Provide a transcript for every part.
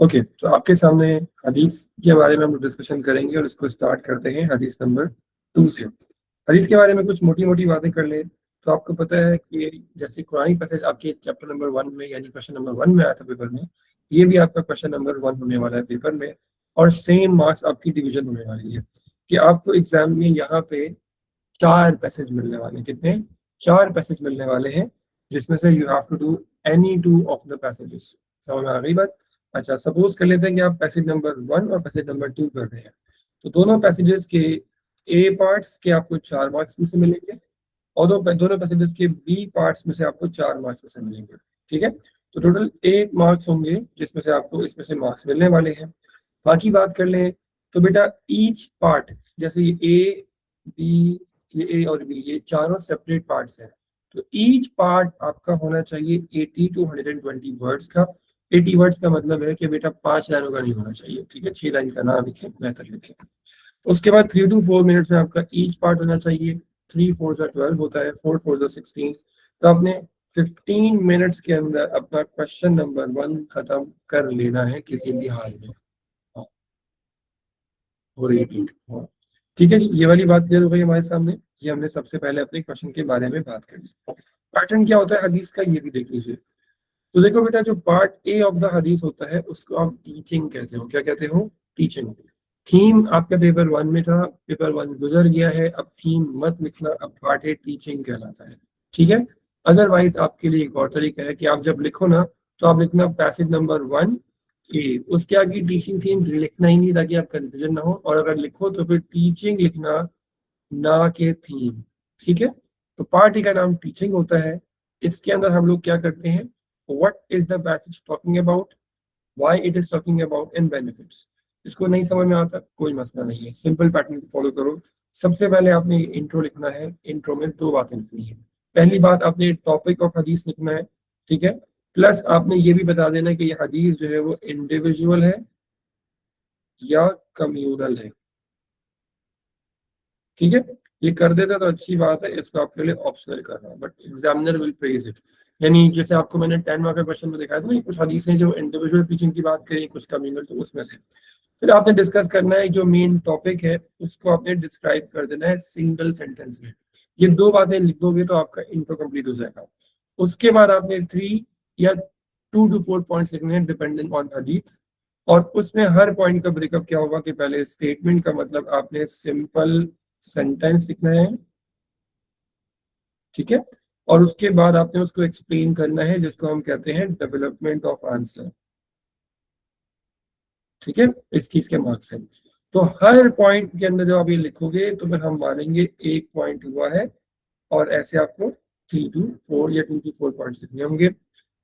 Okay, तो आपके सामने हदीस के बारे में हम डिस्कशन करेंगे और इसको स्टार्ट करते हैं हदीस नंबर 2 से। हदीस के बारे में कुछ मोटी मोटी बातें कर लें तो आपको पता है कि जैसे कुरानी पैसेज आपके चैप्टर नंबर 1 में यानी क्वेश्चन नंबर 1 में आया था पेपर में, ये भी आपका क्वेश्चन नंबर 1 होने वाला है पेपर में, और सेम मार्क्स आपकी डिवीजन होने वाली है कि आपको एग्जाम में यहाँ पे 4 पैसेज मिलने वाले हैं। कितने? 4 पैसेज मिलने वाले हैं, जिसमें से you have to do any 2 of the passages. समझ में आ गई बात? अच्छा, सपोज कर लेते हैं कि आप पैसेज नंबर 1 और पैसेज नंबर 2 कर रहे हैं, तो दोनों पैसेजेस के ए पार्ट्स के आपको 4 मार्क्स में से मिलेंगे और दोनों पैसेजेस के बी पार्ट्स में से आपको 4 मार्क्स में से मिलेंगे। ठीक है, तो टोटल 8 मार्क्स होंगे जिसमें से आपको इसमें से मार्क्स मिलने वाले हैं। बाकी बात कर लें तो बेटा ईच पार्ट, जैसे ये ए बी, ये ए और बी, ये चारों सेपरेट पार्ट्स हैं, तो ईच पार्ट आपका होना चाहिए 80 to 120 वर्ड्स का। 80 वर्ड्स का मतलब है कि बेटा 5 लाइनों का नहीं होना चाहिए। ठीक है, 6 लाइन का ना लिखें, बेहतर लिखें। उसके बाद 3 to 4 मिनट्स में आपका ईच पार्ट होना चाहिए। 3 4 12 होता है, 4 4 16। तो आपने 15 मिनट्स के अंदर अपना क्वेश्चन नंबर 1 खत्म कर लेना है किसी भी हाल में। ठीक है जी, ये वाली बात क्लियर हो गई हमारे सामने। ये हमने सबसे पहले अपने क्वेश्चन के बारे में बात कर ली। पैटर्न क्या होता है हदीस का, ये भी देख लीजिए। तो देखो बेटा, जो पार्ट ए ऑफ द हदीस होता है उसको आप टीचिंग कहते हो। क्या कहते हो? टीचिंग। थीम आपका पेपर 1 में था, पेपर 1 गुजर गया है, अब थीम मत लिखना, अब पार्ट ए टीचिंग कहलाता है। ठीक है, अदरवाइज आपके लिए एक और तरीका है कि आप जब लिखो ना तो आप लिखना पैसेज नंबर 1 ए, उसके आगे टीचिंग थीम लिखना ही नहीं ताकि आप कंफ्यूजन ना हो, और अगर लिखो तो फिर टीचिंग लिखना, ना के थीम। ठीक है, तो पार्ट ए का नाम टीचिंग होता है। इसके अंदर हम लोग क्या करते हैं, what is the passage talking about, why it is talking about, and benefits. इसको नहीं समझ में आता कोई मसला नहीं है, सिंपल पैटर्न फॉलो करो। सबसे पहले आपने इंट्रो लिखना है। इंट्रो में 2 बातें लिखनी है। पहली बात, आपने टॉपिक ऑफ हदीस लिखना है। ठीक है, प्लस आपने ये भी बता देना कि ये हदीस जो है वो इंडिविजुअल है या कम्युनल है। ठीक है, ये कर देता तो अच्छी बात है, इसको आपके लिए ऑप्शनल कर रहा हूँ, but examiner will praise it. यानी जैसे आपको मैंने 10 मार्क का क्वेश्चन में दिखाया था ना, कुछ हदीस ने जो इंडिविजुअल टीचिंग की बात करी, कुछ कम्युनल, तो उसमें से फिर आपने डिस्कस करना है जो मेन टॉपिक है उसको आपने डिस्क्राइब कर देना है सिंगल सेंटेंस में। ये 2 बातें लिख दोगे तो आपका इंट्रो कंप्लीट हो जाएगा। उसके बाद आपने 3 या 2 to 4 पॉइंट्स लिखने हैं डिपेंडिंग ऑन हदीस, और उसमें हर पॉइंट का ब्रेकअप क्या होगा कि पहले स्टेटमेंट का मतलब आपने सिंपल सेंटेंस लिखना है। ठीक है, और उसके बाद आपने उसको एक्सप्लेन करना है, जिसको हम कहते हैं डेवलपमेंट ऑफ आंसर। ठीक है, इस चीज के मार्क्स है। तो हर पॉइंट के अंदर जब आप ये लिखोगे तो फिर हम मानेंगे 1 पॉइंट हुआ है, और ऐसे आपको 3 to 4 या 2 to 4 पॉइंट्स लिखने होंगे,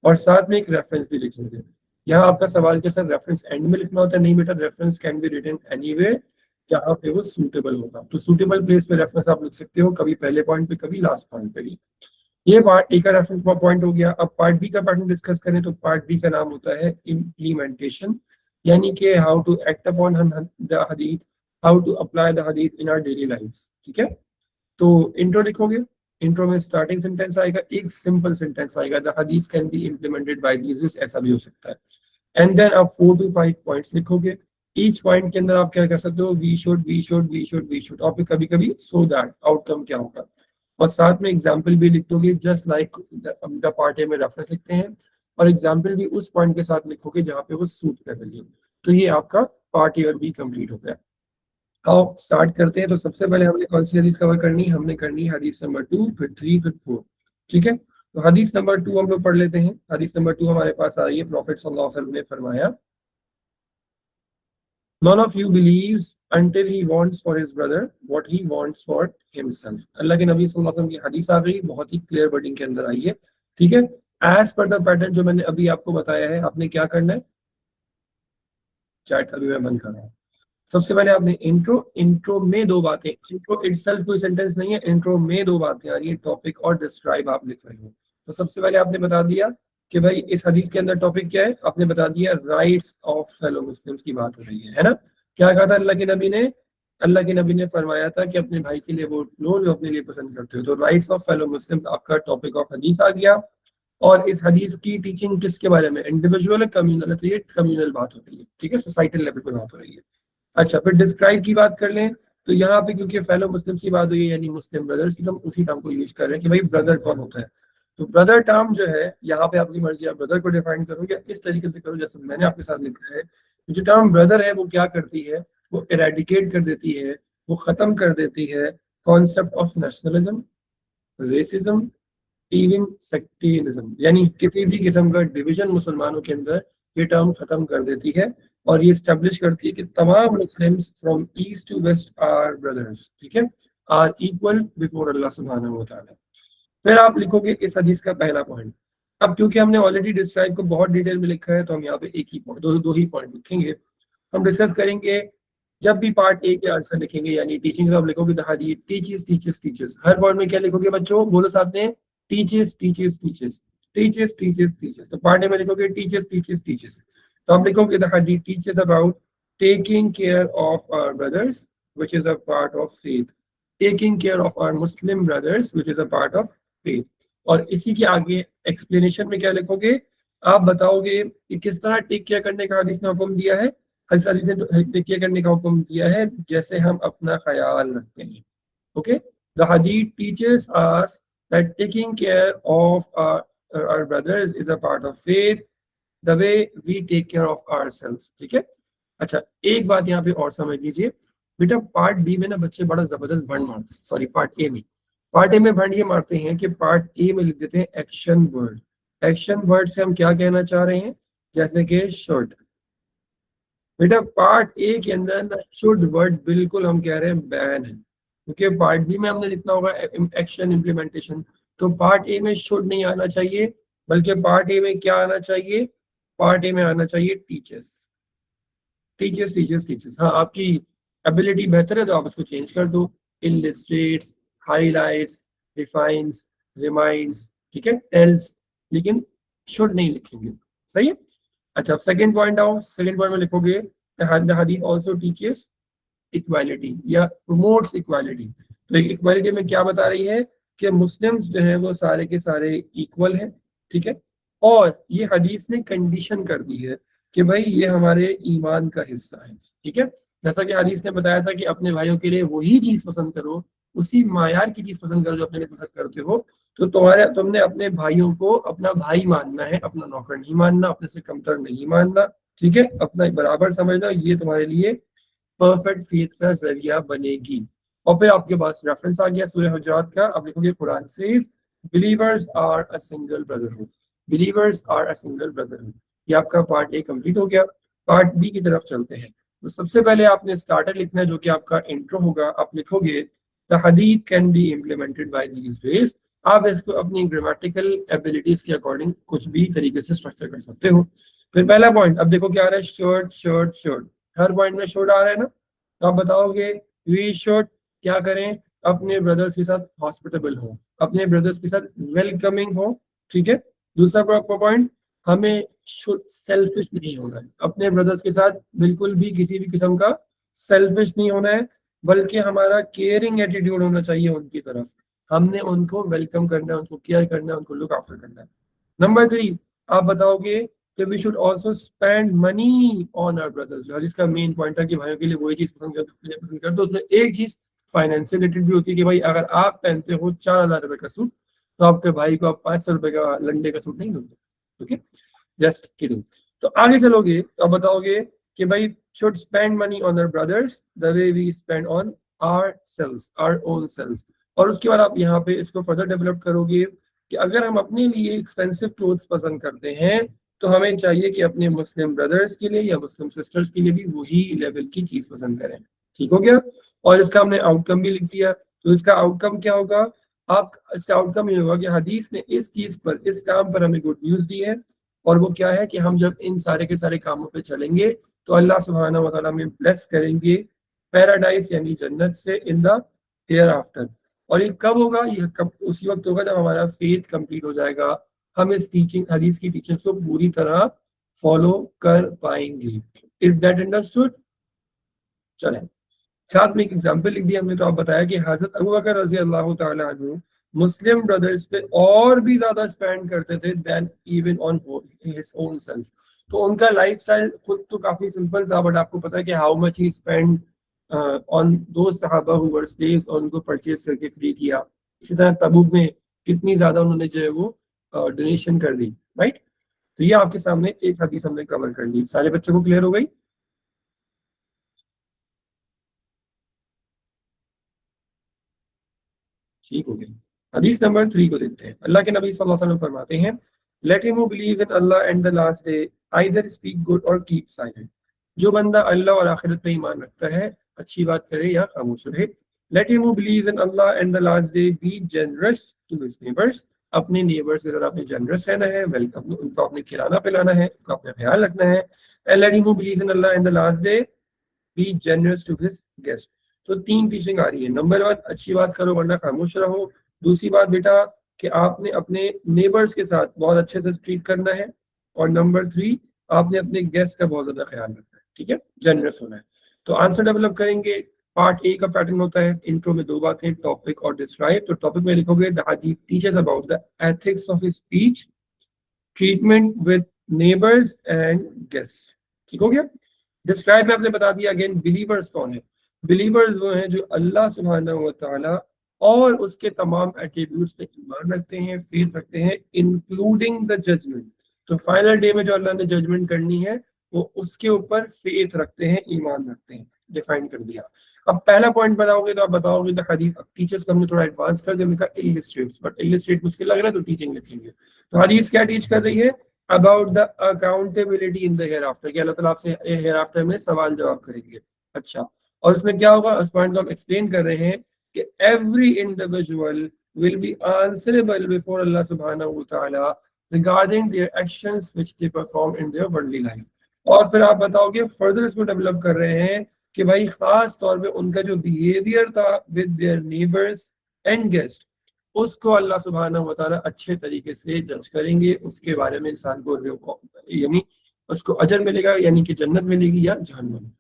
और साथ में एक रेफरेंस भी लिखेंगे। यहाँ आपका सवाल के साथ रेफरेंस एंड में लिखना होता है। नहीं बेटा, reference can be written anyway जहाँ पे वो सूटेबल होगा। तो सूटेबल प्लेस पे रेफरेंस आप लिख सकते हो, कभी पहले पॉइंट पे, कभी लास्ट पॉइंट पे भी। ये पार्ट ए का रेफरेंस पॉइंट हो गया। अब पार्ट बी का पैटर्न डिस्कस करें तो पार्ट बी का नाम होता है इम्प्लीमेंटेशन, यानी कि how to act upon the हदीथ, हाउ टू अप्लाई द हदीथ इन आवर डेली लाइफ्स। ठीक है, तो इंट्रो लिखोगे। इंट्रो में स्टार्टिंग सेंटेंस आएगा, एक सिंपल सेंटेंस आएगा, द हदीस can be implemented by this, ऐसा भी हो सकता है। एंड देन आप 4 to 5 पॉइंट्स लिखोगे। ईच पॉइंट के अंदर आप क्या कर सकते हो, we should, we should, we should, we should, और फिर कभी कभी सो दैट, आउटकम क्या होगा, और साथ में एग्जाम्पल भी लिख दोगे, just like the part A में रेफरेंस लिखते हैं, और एग्जाम्पल भी उस पॉइंट के साथ लिखोगे जहाँ पे वो सूट कर रही है। तो ये आपका पार्ट ए और बी कंप्लीट हो गया। आओ स्टार्ट करते हैं। तो सबसे पहले हमने कौन सी हदीस कवर करनी है? हमने करनी है हदीस नंबर 2, फिर 3, फिर 4। ठीक है, तो हदीस नंबर 2 हम लोग पढ़ लेते हैं। हदीस नंबर 2 हमारे पास आ रही है, प्रॉफिट सल्लल्लाहु अलैहि वसल्लम ने फरमाया, None of you believes until he wants for his brother what he wants for himself। अल्लाह के नबी सल्लल्लाहु अलैहि वसल्लम की हदीस आ गई, बहुत ही क्लियर वर्डिंग के अंदर आई है। ठीक है, एज पर द पैटर्न जो मैंने अभी आपको बताया है, आपने क्या करना है, चैट अभी मैं बंद कर रहा हूँ। सबसे पहले आपने इंट्रो में 2 बातें, इंट्रो इटसेल्फ कोई सेंटेंस नहीं है, इंट्रो में 2 बातें आ रही है, टॉपिक और डिस्क्राइब आप लिख रहे हो। तो सबसे पहले आपने बता दिया कि भाई इस हदीस के अंदर टॉपिक क्या है, आपने बता दिया राइट्स ऑफ फेलो मुस्लिम्स की बात हो रही है ना। क्या कहा था अल्लाह के नबी ने? अल्लाह के नबी ने फरमाया था कि अपने भाई के लिए वो लो जो अपने लिए पसंद करते हो। तो राइट्स ऑफ फेलो मुस्लिम्स आपका टॉपिक ऑफ हदीस आ गया। और इस हदीस की टीचिंग किसके बारे में, इंडिविजुअल है कम्युनल है, तो ये कम्युनल बात हो रही है, ठीक है, सोसाइटल लेवल पे बात हो रही है। अच्छा, फिर डिस्क्राइब की बात कर लें तो यहाँ पे क्योंकि फेलो मुस्लिम्स की बात हुई है यानी मुस्लिम ब्रदर्स की, तो हम उसी टर्म को यूज कर रहे हैं कि भाई ब्रदर कौन होता है। तो ब्रदर टर्म जो है यहाँ पे आपकी मर्जी, आप ब्रदर को डिफाइन करो या इस तरीके से करो जैसे मैंने आपके साथ लिखा है। जो टर्म ब्रदर है वो क्या करती है, वो इरेडिकेट कर देती है, वो खत्म कर देती है concept of nationalism, racism, even sectarianism, यानी किसी भी किस्म का डिवीजन मुसलमानों के अंदर ये टर्म खत्म कर देती है और ये स्टेब्लिश करती है कि तमाम Muslims from east to west are brothers, ठीक है, आर इक्वल बिफोर अल्लाह सुब्हानहू व तआला। फिर आप लिखोगे इस हदीस का पहला पॉइंट। अब क्योंकि हमने ऑलरेडी डिस्क्राइब को बहुत डिटेल में लिखा है तो हम यहाँ पे एक ही पॉइंट, दो ही पॉइंट लिखेंगे। हम डिस्कस करेंगे जब भी पार्ट ए के आंसर लिखेंगे यानी टीचिंग, आप लिखोगे the hadith teaches teaches teaches, her point में क्या लिखोगे बच्चों, बोलो साथ में, teaches teaches teaches, teaches teaches teaches. तो पार्ट ए में लिखोगे टीचेस टीचेस टीचेस, तो आप लिखोगे the hadith teaches about taking care of our brothers which is a part of faith, taking care of our Muslim brothers which is a part of faith. और इसी के आगे explanation में क्या लिखोगे, आप बताओगे कि किस तरह टेक केयर करने का हदीस ने हुक्म दिया है। हदीस ने टेक केयर करने का हुक्म दिया है जैसे हम अपना ख्याल रखते हैं। Okay, the hadith teaches us that taking care of our brothers is a part of faith the way we take care of ourselves, ठीक है। अच्छा, एक बात यहाँ पे और समझ लीजिए बेटा, पार्ट बी में ना बच्चे बड़ा जबरदस्त भंड मारते हैं, सॉरी पार्ट ए में भंड ये मारते हैं कि पार्ट ए में लिख देते हैं एक्शन वर्ड। एक्शन वर्ड से हम क्या कहना चाह रहे हैं, जैसे कि शुड। बेटा पार्ट ए के अंदर ना शुड वर्ड बिल्कुल हम कह रहे हैं बैन है, क्योंकि पार्ट बी में हमने लिखना होगा एक्शन इम्प्लीमेंटेशन, तो पार्ट ए में शुड नहीं आना चाहिए, बल्कि पार्ट ए में क्या आना चाहिए, पार्ट ए में आना चाहिए टीचर्स टीचर्स टीचर्स टीचर्स। हाँ, आपकी एबिलिटी बेहतर है तो आप उसको चेंज कर दो, इलस्ट्रेट्स, हाईलाइट्स, डिफाइंस, रिमाइंड्स, ठीक है, टेल्स, लेकिन शुड नहीं लिखेंगे, सही है। अच्छा, सेकंड पॉइंट आओ, सेकंड पॉइंट में लिखोगे द हदीस आल्सो टीचेस इक्वालिटी या प्रमोट्स इक्वालिटी। तो इक्वालिटी में क्या बता रही है कि मुस्लिम्स जो है वो सारे के सारे इक्वल हैं, ठीक है, और ये हदीस ने कंडीशन कर दी है कि भाई ये हमारे ईमान का हिस्सा है, ठीक है। जैसा कि हदीस ने बताया था कि अपने भाइयों के लिए वही चीज पसंद करो, उसी मायार की चीज पसंद करो जो अपने लिए पसंद करते हो। तो तुमने अपने भाइयों को अपना भाई मानना है, अपना नौकर नहीं मानना, अपने से कमतर नहीं मानना, ठीक है, अपना बराबर समझना, ये तुम्हारे लिए परफेक्ट फेथ का जरिया बनेगी। और फिर आपके पास रेफरेंस आ गया सूरह हुजरात का, अब लिखोगे Quran says believers are a single brotherhood, believers are a single brotherhood. ये आपका पार्ट ए कंप्लीट हो गया। पार्ट बी की तरफ चलते हैं। तो सबसे पहले आपने स्टार्टर लिखना है जो कि आपका इंट्रो होगा। आप लिखोगे द हदीस can be implemented by these veg. आप इसको अपनी ग्रामेटिकल एबिलिटीज के अकॉर्डिंग कुछ भी तरीके से स्ट्रक्चर कर सकते हो। फिर पहला पॉइंट, अब देखो क्या आ रहा है, शर्ट शर्ट शर्ट, हर पॉइंट में शुड आ रहा है ना, तो आप बताओगे वी शुड क्या करें, अपने ब्रदर्स के साथ हॉस्पिटेबल हो, अपने ब्रदर्स के साथ वेलकमिंग हो, ठीक है। दूसरा पॉइंट, हमें शुड सेल्फिश नहीं होना है, अपने ब्रदर्स के साथ बिल्कुल भी किसी भी किस्म का सेल्फिश नहीं होना है, बल्कि हमारा केयरिंग एटीट्यूड होना चाहिए उनकी तरफ, हमने उनको वेलकम करना है, उनको केयर करना है, उनको लुक आफ्टर करना है। नंबर 3, आप बताओगे कि we should also spend money on our brothers. इसका मेन पॉइंट है कि भाइयों के लिए वही चीज पसंद करते हो, उसमें एक चीज फाइनेंशियल रिलेटेड भी होती है कि भाई अगर आप पहनते हो 4,000 रुपए का सूट तो आपके भाई को आप 500 रुपए का लंडे का सूट नहीं दोगे, ओके, जस्ट किडिंग। तो आगे चलोगे तो आप बताओगे कि भाई should spend money on our brothers the way we spend on our own selves. और उसके बाद आप यहाँ पे इसको फर्दर डेवलप करोगे कि अगर हम अपने लिए एक्सपेंसिव क्लोथ्स पसंद करते हैं तो हमें चाहिए कि अपने मुस्लिम ब्रदर्स के लिए या मुस्लिम सिस्टर्स के लिए भी वही लेवल की चीज पसंद करें, ठीक हो गया। और इसका हमने आउटकम भी लिख दिया। तो इसका आउटकम क्या होगा, आप इसका आउटकम ये होगा कि हदीस ने इस चीज पर, इस काम पर हमें गुड न्यूज दी है, और वो क्या है कि हम जब इन सारे के सारे कामों पे चलेंगे तो अल्लाह सुब्हानहू व तआला हमें ब्लेस करेंगे पैराडाइज यानी जन्नत से इन द हियर आफ्टर। और ये कब होगा, ये कब, उसी वक्त होगा जब हमारा फेथ कंप्लीट हो जाएगा, हम इस टीचिंग हदीस की टीचिंग्स को पूरी तरह फॉलो कर पाएंगे। Is that understood? चलें, साथ में एक एग्जांपल लिख दिया हमने। तो आप बताया कि हजरत अबू बकर रजी अल्लाह तआला अन्हु मुस्लिम ब्रदर्स पे और भी ज्यादा स्पेंड करते थे then even on his own self. तो उनका लाइफस्टाइल खुद तो काफी सिंपल था, बट आपको पता है कि how much he spend on दो सहाबा हु वर स्लेव्स, और उनको परचेज करके फ्री किया। इसी तरह तबूक में कितनी ज्यादा उन्होंने जो है वो डोनेशन कर दी, राइट। तो ये आपके सामने एक हदीस हमने कवर कर ली। सारे बच्चों को क्लियर हो गई? ठीक हो गया। हदीस नंबर 3 को देखते हैं। अल्लाह के नबी सल्लल्लाहु अलैहि वसल्लम फरमाते हैं, late him who believes in Allah and the last day either speak good और कीप साइलेंट। जो बंदा अल्लाह और आखिरत पे ईमान रखता है अच्छी बात करे या खामोश रहे। Let him who believes in Allah and the last day be generous to his neighbours. अपने नेबर्स के साथ आपने जनरस रहना है, वेलकम उनको आपने खिलाना पिलाना है, उनका अपना ख्याल रखना है। And let him who believes in Allah and the last day be generous to his guest. तो 3 टीचिंग आ रही है। नंबर 1, अच्छी बात करो वरना खामोश रहो। दूसरी बात बेटा कि आपने अपने नेबर्स के साथ बहुत अच्छे से ट्रीट करना है। और नंबर 3, आपने अपने गेस्ट का बहुत ज्यादा ख्याल रखना है, ठीक है, जनरस होना है। तो आंसर डेवलप करेंगे। पार्ट ए का पैटर्न होता है इंट्रो में 2 बातें, टॉपिक और डिस्क्राइब। तो टॉपिक में लिखोगे द हदीस teachers about the ethics of speech, treatment with neighbours and guest. ठीक हो गया। डिस्क्राइब में आपने बता दिया अगेन बिलीवर्स कौन है। बिलीवर्स वो हैं जो अल्लाह सुब्हानहू व तआला और उसके तमाम एट्रीब्यूट्स पे ईमान रखते हैं, फेथ रखते हैं, इंक्लूडिंग द जजमेंट। तो फाइनल डे में जो अल्लाह ने जजमेंट करनी है वो उसके ऊपर फेथ रखते हैं, ईमान रखते हैं। डिफाइन कर दिया। अब पहला पॉइंट बताओगे तो आप बताओगे द हदीस। अब टीचर्स को हमने थोड़ा एडवांस कर दिया, उनका इलिस्ट्रेट्स, बट इलिस्ट्रेट मुश्किल लग रहा है तो टीचिंग लिखेंगे। तो हदीस क्या टीच कर रही है? About the accountability in the hereafter, कि अल्लाह ताला आपसे हेयर आफ्टर में सवाल जवाब करेंगे। अच्छा, और उसमें क्या होगा उस पॉइंट को हम एक्सप्लेन कर रहे हैं कि every individual will be answerable before अल्लाह सुब्हानहू व तआला regarding their actions which they perform in their worldly life. और फिर आप बताओगे, फर्दर इसको डेवलप कर रहे हैं कि भाई खास तौर पे उनका जो बिहेवियर था with their neighbours and guest, उसको अल्लाह सुब्हानहू व तआला अच्छे तरीके से जज करेंगे। उसके बारे में इंसान को यानी उसको अजर मिलेगा, यानी कि जन्नत मिलेगी या जहन्नम।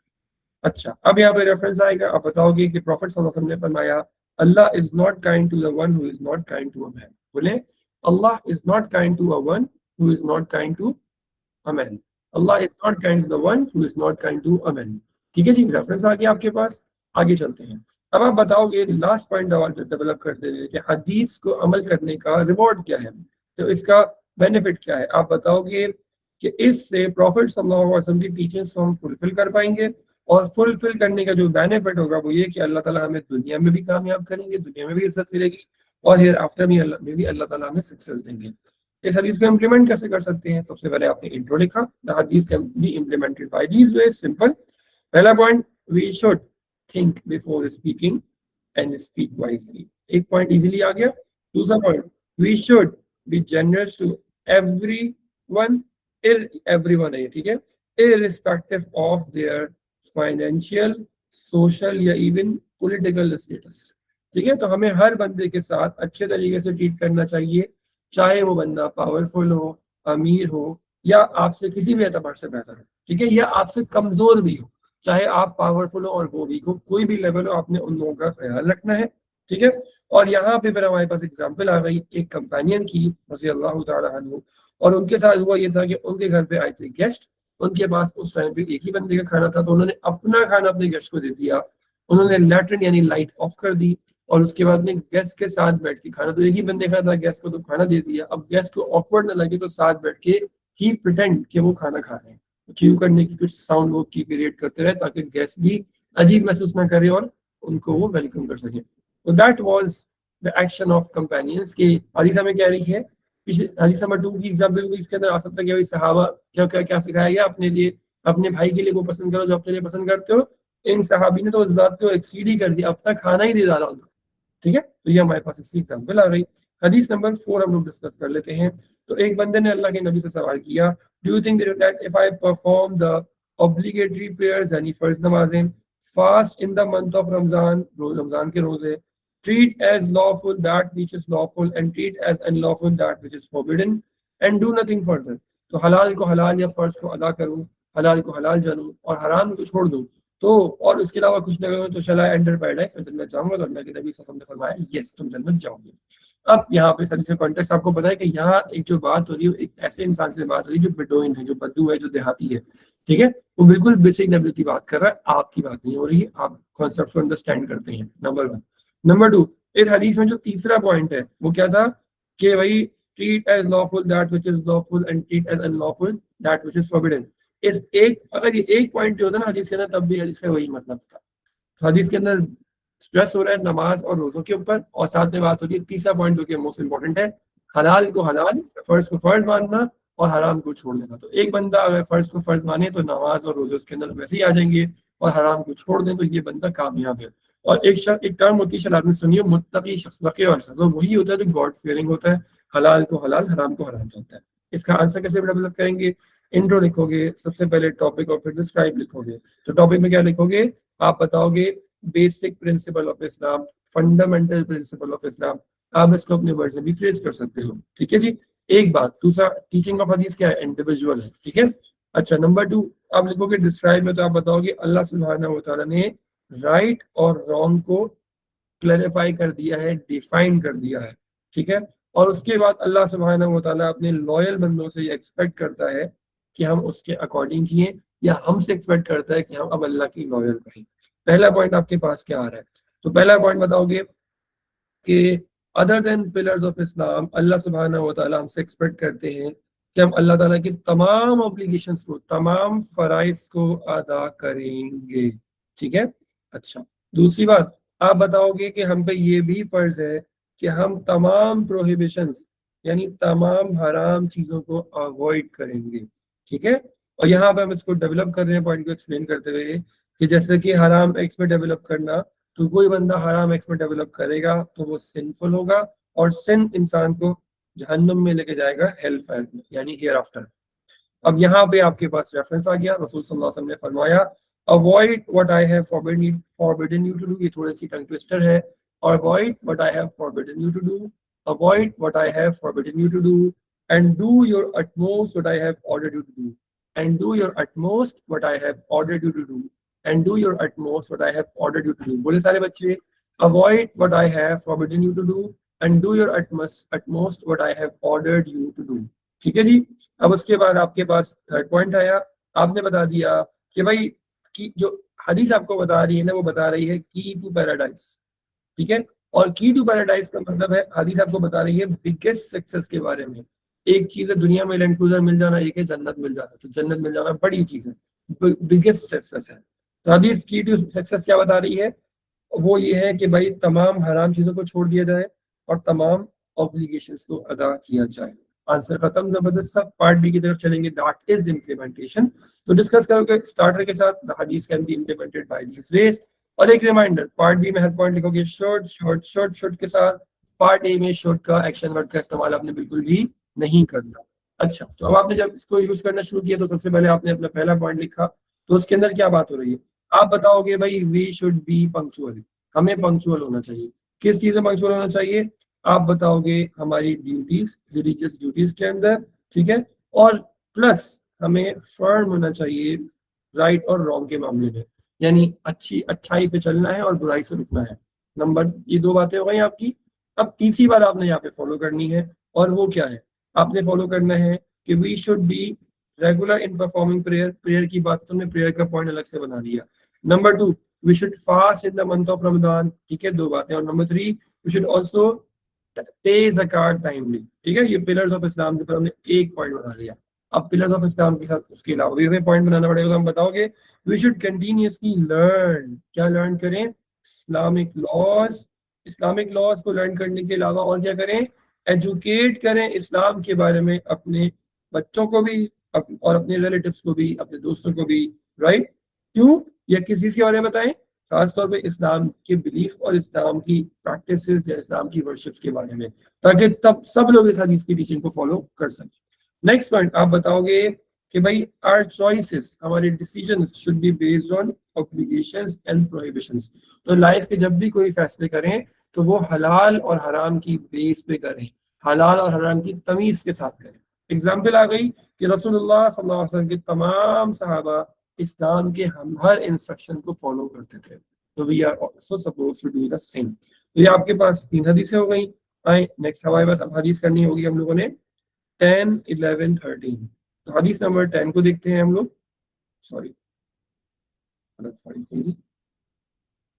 अच्छा, अब यहाँ पे रेफरेंस आएगा। आप बताओगे कि प्रॉफिट सल्लल्लाहु अलैहि वसल्लम ने फरमाया, अल्लाह is not kind to the one who is not kind to a man. बोले, अल्लाह is not kind to a one who is not kind to a man. अल्लाह is not kind to the one who is not kind to a man. ठीक है जी, reference आ गया आपके पास। आगे चलते हैं। अब आप बताओगे, लास्ट पॉइंट डेवलप करते हुए कि हदीस को अमल करने का रिवॉर्ड क्या है, तो इसका बेनिफिट क्या है। आप बताओगे कि इससे प्रॉफिट सल्लल्लाहु अलैहि वसल्लम की टीचिंग्स को हम फुलफिल कर पाएंगे। और फुलफिल करने का जो बेनिफिट होगा वो ये कि अल्लाह ताला हमें दुनिया में भी कामयाब करेंगे, दुनिया में भी इज्जत मिलेगी, और हियर आफ्टर भी अल्लाह ताला हमें सक्सेस देंगे। इस हदीस को इम्प्लीमेंट कैसे कर सकते हैं? सबसे पहले आपने इंट्रो लिखा, द हदीस can be implemented by these ways. Simple. पहला point, we should think before speaking and speak wisely. एक पॉइंट इजीली आ गया। दूसरा point, we should be generous to everyone, everyone है, ठीक है, irrespective of their financial, social या even political status. ठीक है, तो हमें हर बंदे के साथ अच्छे तरीके से ट्रीट करना चाहिए, चाहे वो बंदा पावरफुल हो, अमीर हो, या आपसे किसी भी एतबार से बेहतर हो, ठीक है, या आपसे कमजोर भी हो। चाहे आप पावरफुल हो और वो वीक हो, कोई भी लेवल हो, आपने उन लोगों का ख्याल रखना है। ठीक है। और यहाँ पे फिर हमारे पास एग्जाम्पल आ गई एक कंपेनियन की, रज़ी अल्लाह तआला अन्हु, और उनके साथ हुआ ये था कि उनके घर पे आए थे गेस्ट। उनके पास उस टाइम पे एक ही बंदे का खाना था, तो उन्होंने अपना खाना अपने गेस्ट को दे दिया। उन्होंने लैट्रिन यानी लाइट ऑफ कर दी, और उसके बाद में गेस्ट के साथ बैठ के खाना, तो एक ही बंदे का था, गेस्ट को तो खाना दे दिया। अब गेस्ट को ऑकवर्ड न लगे तो साथ बैठ के ही प्रिटेंड कि वो खाना खा रहे हैं, च्यू करने की कुछ साउंड वो की क्रिएट करते रहे, ताकि गेस्ट भी अजीब महसूस ना करे और उनको वो वेलकम कर सके। तो that was the action of companions. के हदीस में कह रही है, हदीस नंबर 2 की एग्जांपल भी इसके अंदर आ सकता है कि भाई सहाबा क्या क्या क्या सिखाया गया, अपने लिए, अपने भाई के लिए वो पसंद करो जो अपने लिए पसंद करते हो। इन सहाबी ने तो उस बात को एक्सीड ही कर दिया, अपना खाना ही दे डाला उनको। ठीक है, तो ये हमारे पास इसकी एग्जांपल आ गई। हदीस नंबर 4 हम लोग डिस्कस कर लेते हैं। तो एक बंदे ने अल्लाह के नबी से सवाल किया, do you think that if I perform the obligatory prayers यानी फर्ज नमाजें, fast in the month of रमजान, रमजान के रोजे, treat as lawful that which is lawful and treat as unlawful that which is forbidden and do nothing further। तो हलाल को हलाल या फर्ज को अदा करूं, हलाल को हलाल जानूं और हराम को छोड़ दूं, तो और उसके अलावा कुछ न करूं, तो शैल आई एंटर पैराडाइज, मैं जन्नत जाऊंगा। तो अल्लाह के नबी सल्लल्लाहु अलैहि वसल्लम ने फरमाया, यस तुम जन्नत जाओगे। अब यहाँ पे सर कॉन्टेक्स्ट आपको पता है कि यहाँ एक जो बात हो रही है एक ऐसे इंसान से बात हो रही है जो बेडोइन है, जो बद्दू है, जो देहाती है, ठीक है, वो बिल्कुल बेसिक लेवल की बात कर रहा है, आपकी बात नहीं हो रही है, आप कॉन्सेप्ट को अंडरस्टैंड करते हैं, नंबर 1। नंबर 2, इस हदीस में जो तीसरा पॉइंट है वो क्या था कि भाई treat as lawful that which is lawful and treat as unlawful that which is forbidden. इस एक, अगर ये एक पॉइंट होता ना हदीस के अंदर, तब भी हदीस का वही मतलब था। तो हदीस के अंदर स्ट्रेस हो रहा है नमाज और रोजों के ऊपर, और साथ में बात हो रही है तीसरा पॉइंट जो कि मोस्ट इंपॉर्टेंट है, हलाल को हलाल, फर्ज को फर्ज मानना और हराम को छोड़ देना। तो एक बंदा अगर फर्ज को फर्ज माने तो नमाज और रोजे उसके अंदर वैसे ही आ जाएंगे, और हराम को छोड़ दें तो ये बंदा कामयाब है। और एक शख्स, एक टर्म होती है शायद आपने सुनी हो, मुत्तकी शख्स, तक़ी वाला शख्स, तो वही होता है जो गॉड फियरिंग होता है, हलाल को हलाल, हराम को हराम जानता है। इसका आंसर कैसे डेवलप करेंगे? इंट्रो लिखोगे सबसे पहले टॉपिक, और फिर डिस्क्राइब लिखोगे। तो टॉपिक में क्या लिखोगे? आप बताओगे basic principle of Islam, fundamental principle of Islam. आप इसको अपने वर्ड में भी फ्रेज कर सकते हो, ठीक है जी। एक बात। दूसरा, टीचिंग ऑफ हदीस क्या है? इंडिविजुअल है, ठीक है। अच्छा, नंबर 2 आप लिखोगे डिस्क्राइब में, तो आप बताओगे अल्लाह सुब्हानहू व तआला ने राइट और रॉन्ग को क्लैरिफाई कर दिया है, डिफाइन कर दिया है, ठीक है। और उसके बाद अल्लाह सुब्हानहू व तआला अपने लॉयल बंदों से ये एक्सपेक्ट करता है कि हम उसके अकॉर्डिंग जिए, या हमसे एक्सपेक्ट करता है कि हम अब अल्लाह की लॉयल रहें। पहला पॉइंट आपके पास क्या आ रहा है? तो पहला पॉइंट बताओगे कि अदर देन पिलर्स ऑफ इस्लाम, अल्लाह सुब्हानहू व तआला हमसे एक्सपेक्ट करते हैं कि हम अल्लाह ताला की तमाम ऑब्लिगेशंस को, तमाम फराइज को अदा करेंगे, ठीक है। अच्छा, दूसरी बात, आप बताओगे कि हम पे ये भी फर्ज है कि हम तमाम प्रोहिबिशंस, यानी तमाम हराम चीजों को अवॉइड करेंगे, ठीक है। और यहाँ पे हम इसको डेवलप कर रहे हैं, पॉइंट को एक्सप्लेन करते हुए, कि जैसे कि हराम एक्स में डेवलप करना, तो कोई बंदा हराम एक्स में डेवलप करेगा तो वो सिंफुल होगा, और सिन इंसान को जहन्नुम में लेके जाएगा, हेल फायर में, यानी हियर आफ्टर। अब यहाँ पे आपके पास रेफरेंस आ गया, रसूल सल्लल्लाहु अलैहि वसल्लम ने फरमाया avoid what I have forbidden you to do, ये थोड़ी सी टंग ट्विस्टर है, और avoid what I have forbidden you to do, avoid what I have forbidden you to do, and do your utmost what I have ordered you to do, and do your utmost what I have ordered you to do, and do your utmost what I have ordered you to do. बोले सारे बच्चे, avoid what I have forbidden you to do and do your utmost what I have ordered you to do, ठीक है जी। अब उसके बाद आपके पास third point आया, आपने बता दिया कि भाई कि जो हदीस आपको बता रही है ना, वो बता रही है की टू पैराडाइज, ठीक है। और की टू पैराडाइज का मतलब है, हदीस आपको बता रही है बिगेस्ट सक्सेस के बारे में। एक चीज है दुनिया में लैंड क्रूजर मिल जाना, एक है जन्नत मिल जाना। तो जन्नत मिल जाना बड़ी चीज है, बिगेस्ट सक्सेस है। तो हदीस की टू सक्सेस क्या बता रही है? वो ये है कि भाई तमाम हराम चीजों को छोड़ दिया जाए और तमाम ऑब्लिगेशंस को अदा किया जाए। आंसर खत्म। जबरदस्त। सब पार्ट बी की तरफ चलेंगे, दैट इज इम्प्लीमेंटेशन। तो डिस्कस करोगे स्टार्टर के साथ, द हदीस can be implemented by this ways. और एक रिमाइंडर, पार्ट बी में हर पॉइंट लिखोगे शॉर्ट शॉर्ट शॉर्ट शॉर्ट के साथ। पार्ट ए में शॉर्ट का एक्शन वर्ड का इस्तेमाल आपने बिल्कुल भी नहीं करना। अच्छा, तो अब आपने जब इसको यूज करना शुरू किया तो सबसे पहले आपने अपना पहला पॉइंट लिखा, तो उसके अंदर क्या बात हो रही है? आप बताओगे भाई वी शुड बी पंक्चुअल, हमें पंक्चुअल होना चाहिए। किस चीज में पंक्चुअल होना चाहिए? आप बताओगे हमारी ड्यूटीज, रिलीजियस ड्यूटीज के अंदर, ठीक है। और प्लस हमें फर्म होना चाहिए राइट और रॉन्ग के मामले में, यानी अच्छाई पे चलना है और बुराई से रुकना है। नंबर, ये दो बातें हो गई आपकी। अब तीसरी बात आपने यहाँ पे फॉलो करनी है, और वो क्या है? आपने फॉलो करना है कि we should be regular in performing prayer. Prayer की बात तो हमने प्रेयर का पॉइंट अलग से बना लिया। Number 2, we should fast in the month of Ramzan, ठीक है, दो बातें। और नंबर 3, वी शुड ऑल्सो पे ज़कात टाइमली, ठीक है। ये पिलर्स ऑफ इस्लाम के ऊपर हमने एक पॉइंट बना लिया। अब पिलर्स ऑफ इस्लाम के साथ उसके अलावा भी हमें पॉइंट बनाना पड़ेगा। तो हम बताओगे वी शुड कंटिन्यूअसली लर्न, क्या लर्न करें? Islamic laws. इस्लामिक लॉज को लर्न करने के अलावा और क्या करें? एजुकेट करें इस्लाम के बारे में अपने बच्चों को भी, और अपने रिलेटिव्स को भी, अपने दोस्तों को भी, राइट। क्यों? या किस चीज के बारे में बताएं? खासतौर पे इस्लाम के बिलीफ और इस्लाम की प्रैक्टिसेस या इस्लाम की वर्शिप्स के बारे में, ताकि तब सब लोग इस हदीस की टीचिंग को फॉलो कर सकें। नेक्स्ट पॉइंट, आप बताओगे कि भाई आवर चॉइसेस, हमारे decisions should be based on obligations and prohibitions. तो लाइफ के जब भी कोई फैसले करें तो वो हलाल और हराम की बेस पे करें, हलाल और हराम की तमीज के साथ करें। एग्जाम्पल आ गई कि रसूलुल्लाह सल्लल्लाहु अलैहि वसल्लम के तमाम सहाबा इस्लाम के हम हर इंस्ट्रक्शन को फॉलो करते थे, तो we are also supposed to do the same. तो ये आपके पास 3 हदीसें हो गई। आए नेक्स्ट हमारे पास अब हदीस करनी होगी हम लोगों ने 10, 11, 13। तो हदीस नंबर 10 को देखते हैं हम लोग। सॉरी,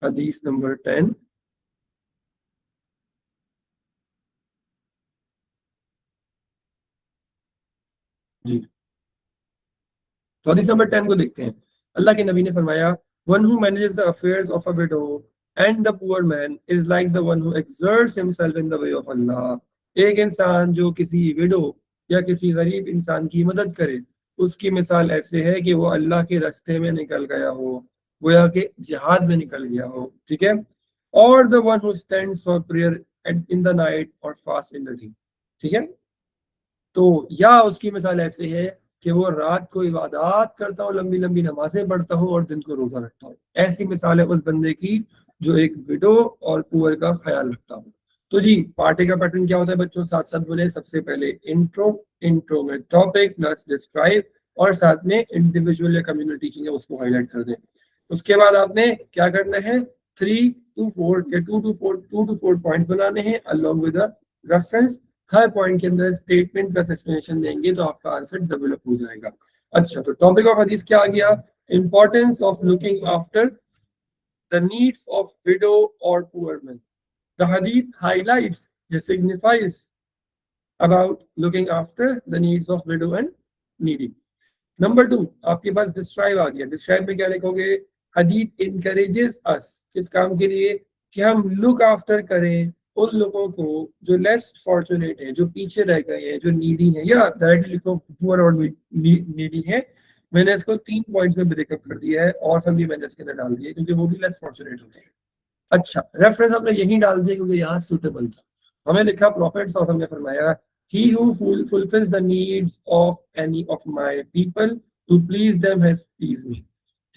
हदीस नंबर 10। जी, तो हदीस नंबर 10 को देखते हैं। अल्लाह के नबी ने फरमाया, one who manages the affairs of a widow and the poor man is like the one who exerts himself in the way of अल्लाह। एक इंसान जो किसी विडो या किसी गरीब इंसान की मदद करे, उसकी मिसाल ऐसे है कि वो अल्लाह के रास्ते में निकल गया हो, गोया के जिहाद में निकल गया हो, ठीक है। और the one who stands for prayer in the night और फास्ट इन द डे, ठीक है। तो या उसकी मिसाल ऐसे है कि वो रात को इबादत करता हो, लंबी लंबी नमाजें पढ़ता हो और दिन को रोजा रखता हो। ऐसी मिसाल है उस बंदे की जो एक विडो और पुअर का ख्याल रखता हो। तो जी पार्टी का पैटर्न क्या होता है बच्चों, साथ साथ बोले। सबसे पहले इंट्रो, इंट्रो में टॉपिक प्लस डिस्क्राइब, और साथ में इंडिविजुअल या कम्युनिटी चीजें उसको हाईलाइट कर दें। उसके बाद आपने क्या करना है, 3 to 4 या 2 to 4 पॉइंट्स बनाने हैं along with reference. Her point के अंदर स्टेटमेंट प्लस एक्सप्लेनेशन देंगे तो आपका आंसर डेवलप हो जाएगा। अच्छा, तो टॉपिक ऑफ हदीस क्या आ गया, importance of looking after the needs of window और पुअर मैन। द हदीस highlights the signifies about looking after the needs of window and needy. Number 2 आपके पास डिस्क्राइब आ गया। डिस्क्राइब में क्या लिखोगे, हदीस इनकरेजेस अस, किस काम के लिए, कि हम लुक आफ्टर करें उन लोगों को जो लेस फॉर्चुनेट है, जो पीछे रह गए हैं, जो नीडी है, या डायरेक्टली लिखो पुअर और नीडी है। मैंने इसको 3 पॉइंट्स में ब्रेकअप कर दिया है और सब भी मैंने इसके अंदर डाल दिया क्योंकि वो भी लेस फॉर्चुनेट होते हैं। अच्छा, रेफरेंस हमने यही डाल दिया क्योंकि यहाँ सूटेबल था। हमने लिखा प्रॉफिट और हमने फरमाया, he who fulfills the needs of any of my people to please them has pleased me।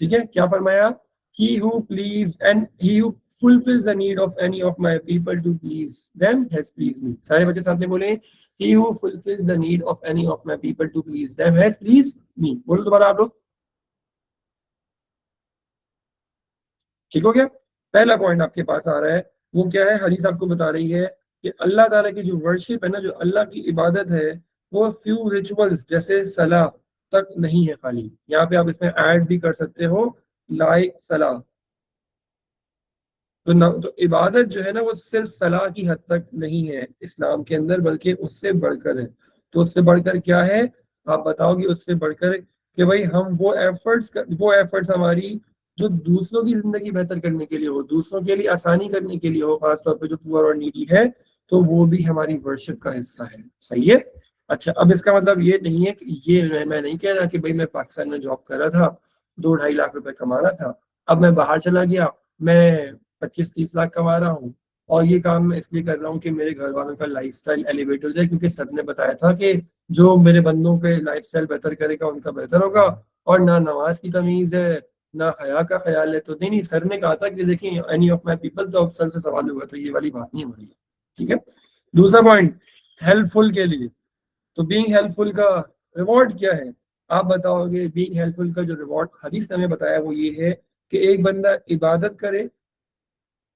ठीक है, क्या फरमाया, he who please and he who fulfills the need of any of my people to please them has pleased me। सारे बच्चे साथ में बोले, he who fulfills the need of any of my people to please them has pleased me। बोलो दोबारा आप लोग, ठीक हो गया। पहला पॉइंट आपके पास आ रहा है, वो क्या है, हदीस आपको बता रही है कि अल्लाह ताला की जो वर्शिप है ना, जो अल्लाह की इबादत है, वो फ्यू रिचुअल्स जैसे सलाह तक नहीं है खाली। यहाँ पे आप इसमें ऐड भी कर सकते हो लाइक सलाह। तो इबादत जो है ना, वो सिर्फ सलाह की हद तक नहीं है इस्लाम के अंदर, बल्कि उससे बढ़कर है। तो उससे बढ़कर क्या है, आप बताओगे उससे बढ़कर कि भाई हम वो एफर्ट्स हमारी जो दूसरों की जिंदगी बेहतर करने के लिए हो, दूसरों के लिए आसानी करने के लिए हो, खासतौर पे जो पुअर और नीडी है, तो वो भी हमारी वर्शिप का हिस्सा है। सही है। अच्छा, अब इसका मतलब ये नहीं है कि ये मैं नहीं कह रहा कि भाई मैं पाकिस्तान में जॉब कर रहा था, 2-2.5 लाख रुपए कमा रहा था, अब मैं बाहर चला गया, मैं 25-30 लाख कमा रहा हूँ, और ये काम मैं इसलिए कर रहा हूँ कि मेरे घर वालों का लाइफस्टाइल एलिवेट हो जाए, क्योंकि सर ने बताया था कि जो मेरे बंदों के लाइफस्टाइल बेहतर करेगा उनका बेहतर होगा। और ना नमाज की तमीज है, ना हया का ख्याल है। तो नहीं, सर ने कहा था कि देखिए एनी ऑफ माई पीपल, तो अब सर से सवाल हुआ, तो ये वाली बात नहीं हो रही है। ठीक है। दूसरा पॉइंट, हेल्पफुल के लिए। तो बीइंग हेल्पफुल का रिवॉर्ड क्या है, आप बताओगे। बीइंग हेल्पफुल का जो रिवॉर्ड हदीस ने हमें बताया वो ये है कि एक बंदा इबादत करे,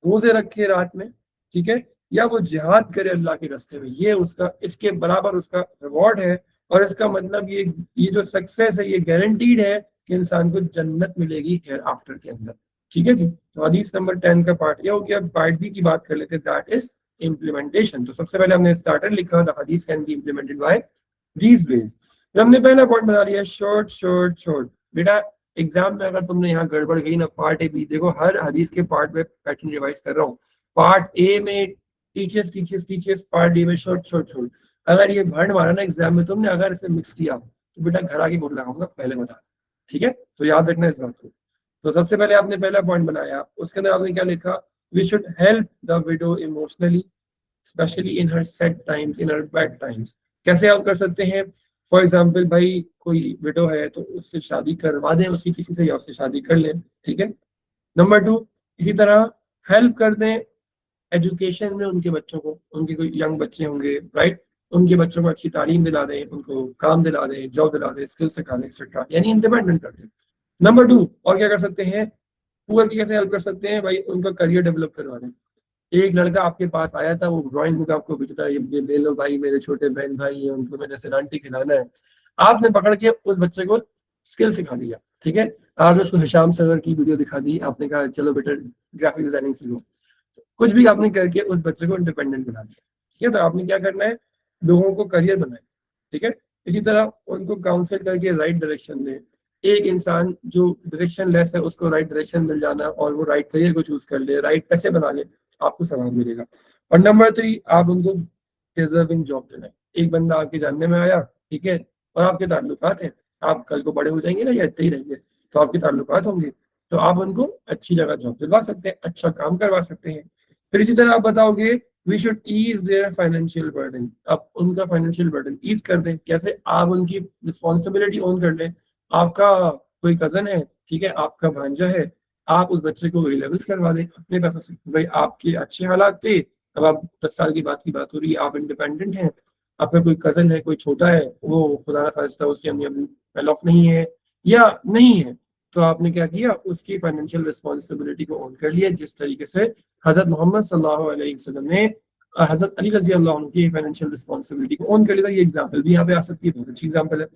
रोजे रखे रात में, ठीक है, या वो जिहाद करे अल्लाह के रास्ते में, ये उसका, इसके बराबर उसका रिवॉर्ड है। और इसका मतलब ये जो सक्सेस है, ये गारंटीड है कि इंसान को जन्नत मिलेगी हेयर आफ्टर के अंदर। ठीक है जी। तो हदीस नंबर 10 का पार्ट ये हो गया। पार्ट बी की बात कर लेते हैं, दैट इज इम्प्लीमेंटेशन। तो सबसे पहले हमने स्टार्टर लिखा, द हदीस can be implemented by these veg. फिर हमने पहला पॉइंट बना लिया, शॉर्ट शॉर्ट शॉर्ट। बेटा एग्जाम में अगर तुमने यहाँ गड़बड़ गई ना, पार्ट ए बी, देखो हर हदीस के पार्ट में पैटर्न रिवाइज कर रहा हूँ। पार्ट ए में teachers teachers teachers, part D में शॉर्ट शॉर्ट शॉर्ट। अगर ये भंड मारा ना एग्जाम में तुमने, अगर इसे मिक्स किया तो बेटा घर आके बोल लगाऊंगा, पहले बता। ठीक है, तो याद रखना इस बात को। तो सबसे पहले आपने पहला पॉइंट बनाया, उसके अंदर आपने क्या लिखा, we should help the widow emotionally specially in her sad times, in her bad times. कैसे आप कर सकते हैं, फॉर एग्जाम्पल भाई कोई विडो है तो उससे शादी करवा दें, उसकी किसी से, या उससे शादी कर लें। ठीक है। नंबर 2, इसी तरह हेल्प कर दें एजुकेशन में उनके बच्चों को, उनके कोई यंग बच्चे होंगे, राइट, उनके बच्चों को अच्छी तालीम दिला दें, उनको काम दिला दें, जॉब दिला दें, स्किल सिखा दें, एक्सेट्रा, यानी इंडिपेंडेंट कर दें। नंबर 2, और क्या कर सकते हैं, पुअर की कैसे हेल्प कर सकते हैं भाई, उनका करियर डेवलप करवा दें। एक लड़का आपके पास आया था, वो ड्राइंग बुक आपको भेजता है, ये ले लो भाई, मेरे छोटे बहन भाई हैं, उनको मैंने सिरांटी खिलाना है। आपने पकड़ के उस बच्चे को स्किल सिखा दिया, ठीक है। आपने उसको हिशाम सर की वीडियो दिखा दी, आपने कहा चलो बेटा ग्राफिक डिजाइनिंग सीखो, कुछ भी आपने करके उस बच्चे को इंडिपेंडेंट बना दिया, ठीक है। तो आपने क्या करना है, लोगों को करियर बनाए, ठीक है। इसी तरह उनको काउंसिल करके राइट डायरेक्शन दें। एक इंसान जो डायरेक्शन लेस है उसको राइट डायरेक्शन मिल जाना और वो राइट करियर को चूज कर ले, राइट पैसे बना ले, आपको सवाब मिलेगा। और नंबर 3, आप उनको डिजर्विंग जॉब दिलाएं। एक बंदा आपके जानने में आया, ठीक है, और आपके ताल्लुकात हैं, आप कल को बड़े हो जाएंगे ना या इतने ही रहेंगे, तो आपके ताल्लुकात होंगे, तो आप उनको अच्छी जगह जॉब दिलवा सकते हैं, अच्छा काम करवा सकते हैं। फिर इसी तरह आप बताओगे we should ease their financial burden, आप उनका फाइनेंशियल बर्डन ईज कर दें। कैसे? आप उनकी रिस्पॉन्सिबिलिटी ओन कर लें। आपका कोई कजन है, ठीक है, आपका भांजा है, आप उस बच्चे को लेवल्स करवा दें अपने पैसों से। भाई आपके अच्छे हालात थे, अब आप 10 साल की बात हो रही है, आप इंडिपेंडेंट हैं, आपका कोई कजन है, कोई छोटा है, वो खुदा ना खास्ता उसकी अम्मी अबू वेल ऑफ नहीं है या नहीं है, तो आपने क्या किया, उसकी फाइनेंशियल रिस्पॉन्सिबिलिटी को ऑन कर लिया, जिस तरीके से हजरत मोहम्मद सल्लल्लाहु अलैहि वसल्लम ने हजरत अली रजी अल्लाह अन्हु की फाइनेंशियल रिस्पॉन्सिबिलिटी को ऑन कर लिया। ये एग्जाम्पल भी यहाँ पे आ सकती है, बहुत अच्छी एग्जाम्पल है।